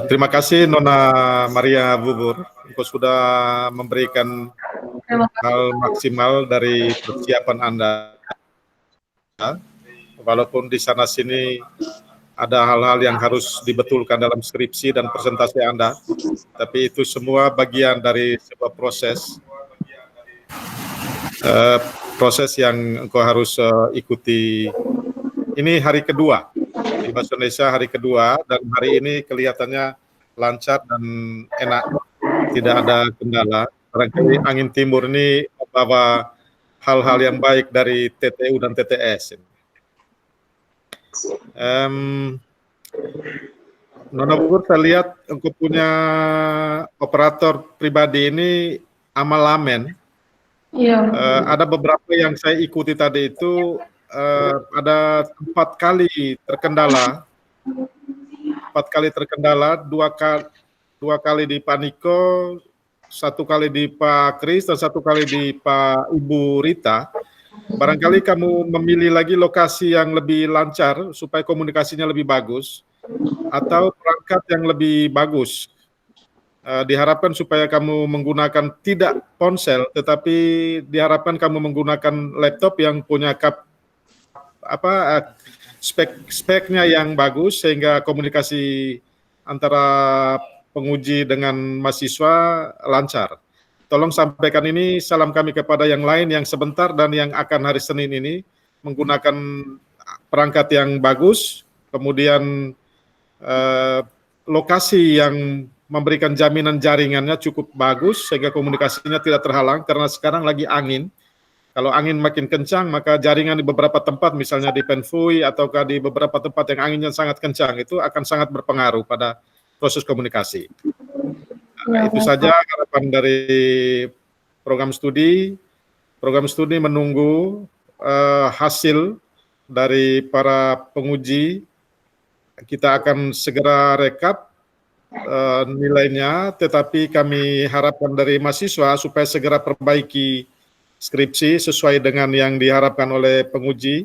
Terima kasih Nona Maria Bubur, engkau sudah memberikan hal maksimal dari persiapan Anda. Walaupun di sana sini ada hal-hal yang harus dibetulkan dalam skripsi dan presentasi Anda, tapi itu semua bagian dari sebuah proses yang engkau harus ikuti. Ini hari kedua di Bahasa Indonesia, hari kedua, dan hari ini kelihatannya lancar dan enak, tidak ada kendala. Barangkali angin timur ini membawa hal-hal yang baik dari TTU dan TTS. Nona Bubur, saya lihat engkau punya operator pribadi ini Amal Lamen. Iya. Ada beberapa yang saya ikuti tadi itu ada 4 kali terkendala. 4 kali terkendala, 2 kali di Pak Niko, 1 kali di Pak Kris, dan 1 kali di Pak Ibu Rita. Barangkali kamu memilih lagi lokasi yang lebih lancar supaya komunikasinya lebih bagus, atau perangkat yang lebih bagus. Diharapkan supaya kamu menggunakan tidak ponsel, tetapi diharapkan kamu menggunakan laptop yang punya speknya yang bagus, sehingga komunikasi antara penguji dengan mahasiswa lancar. Tolong sampaikan ini salam kami kepada yang lain yang sebentar dan yang akan hari Senin ini menggunakan perangkat yang bagus, kemudian lokasi yang memberikan jaminan jaringannya cukup bagus sehingga komunikasinya tidak terhalang, karena sekarang lagi angin. Kalau angin makin kencang, maka jaringan di beberapa tempat, misalnya di Penfui ataukah di beberapa tempat yang anginnya sangat kencang, itu akan sangat berpengaruh pada proses komunikasi. Itu saja harapan dari program studi. Program studi menunggu hasil dari para penguji. Kita akan segera rekap nilainya, tetapi kami harapkan dari mahasiswa supaya segera perbaiki skripsi sesuai dengan yang diharapkan oleh penguji.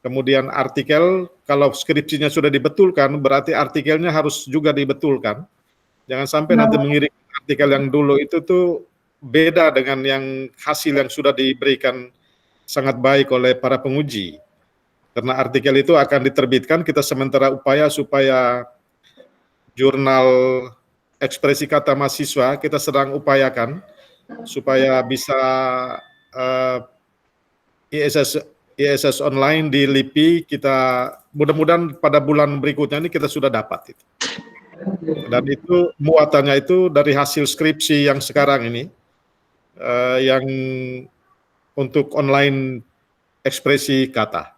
Kemudian artikel, kalau skripsinya sudah dibetulkan, berarti artikelnya harus juga dibetulkan. Jangan sampai nanti mengirim artikel yang dulu itu tuh beda dengan yang hasil yang sudah diberikan sangat baik oleh para penguji. Karena artikel itu akan diterbitkan, kita sementara upaya supaya jurnal ekspresi kata mahasiswa kita sedang upayakan supaya bisa ISS online di LIPI, kita mudah-mudahan pada bulan berikutnya ini kita sudah dapat itu. Dan itu muatannya itu dari hasil skripsi yang sekarang ini, yang untuk online ekspresi kata.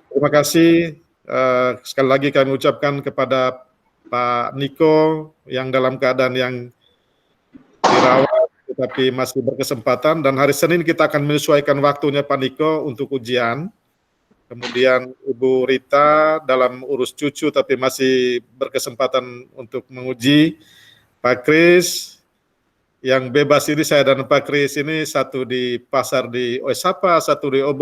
Terima kasih. Sekali lagi kami ucapkan kepada Pak Niko yang dalam keadaan yang dirawat tetapi masih berkesempatan, dan hari Senin kita akan menyesuaikan waktunya Pak Niko untuk ujian. Kemudian Ibu Rita dalam urus cucu tapi masih berkesempatan untuk menguji. Pak Kris yang bebas ini, saya dan Pak Kris ini, satu di pasar di Oesapa, satu di Obo.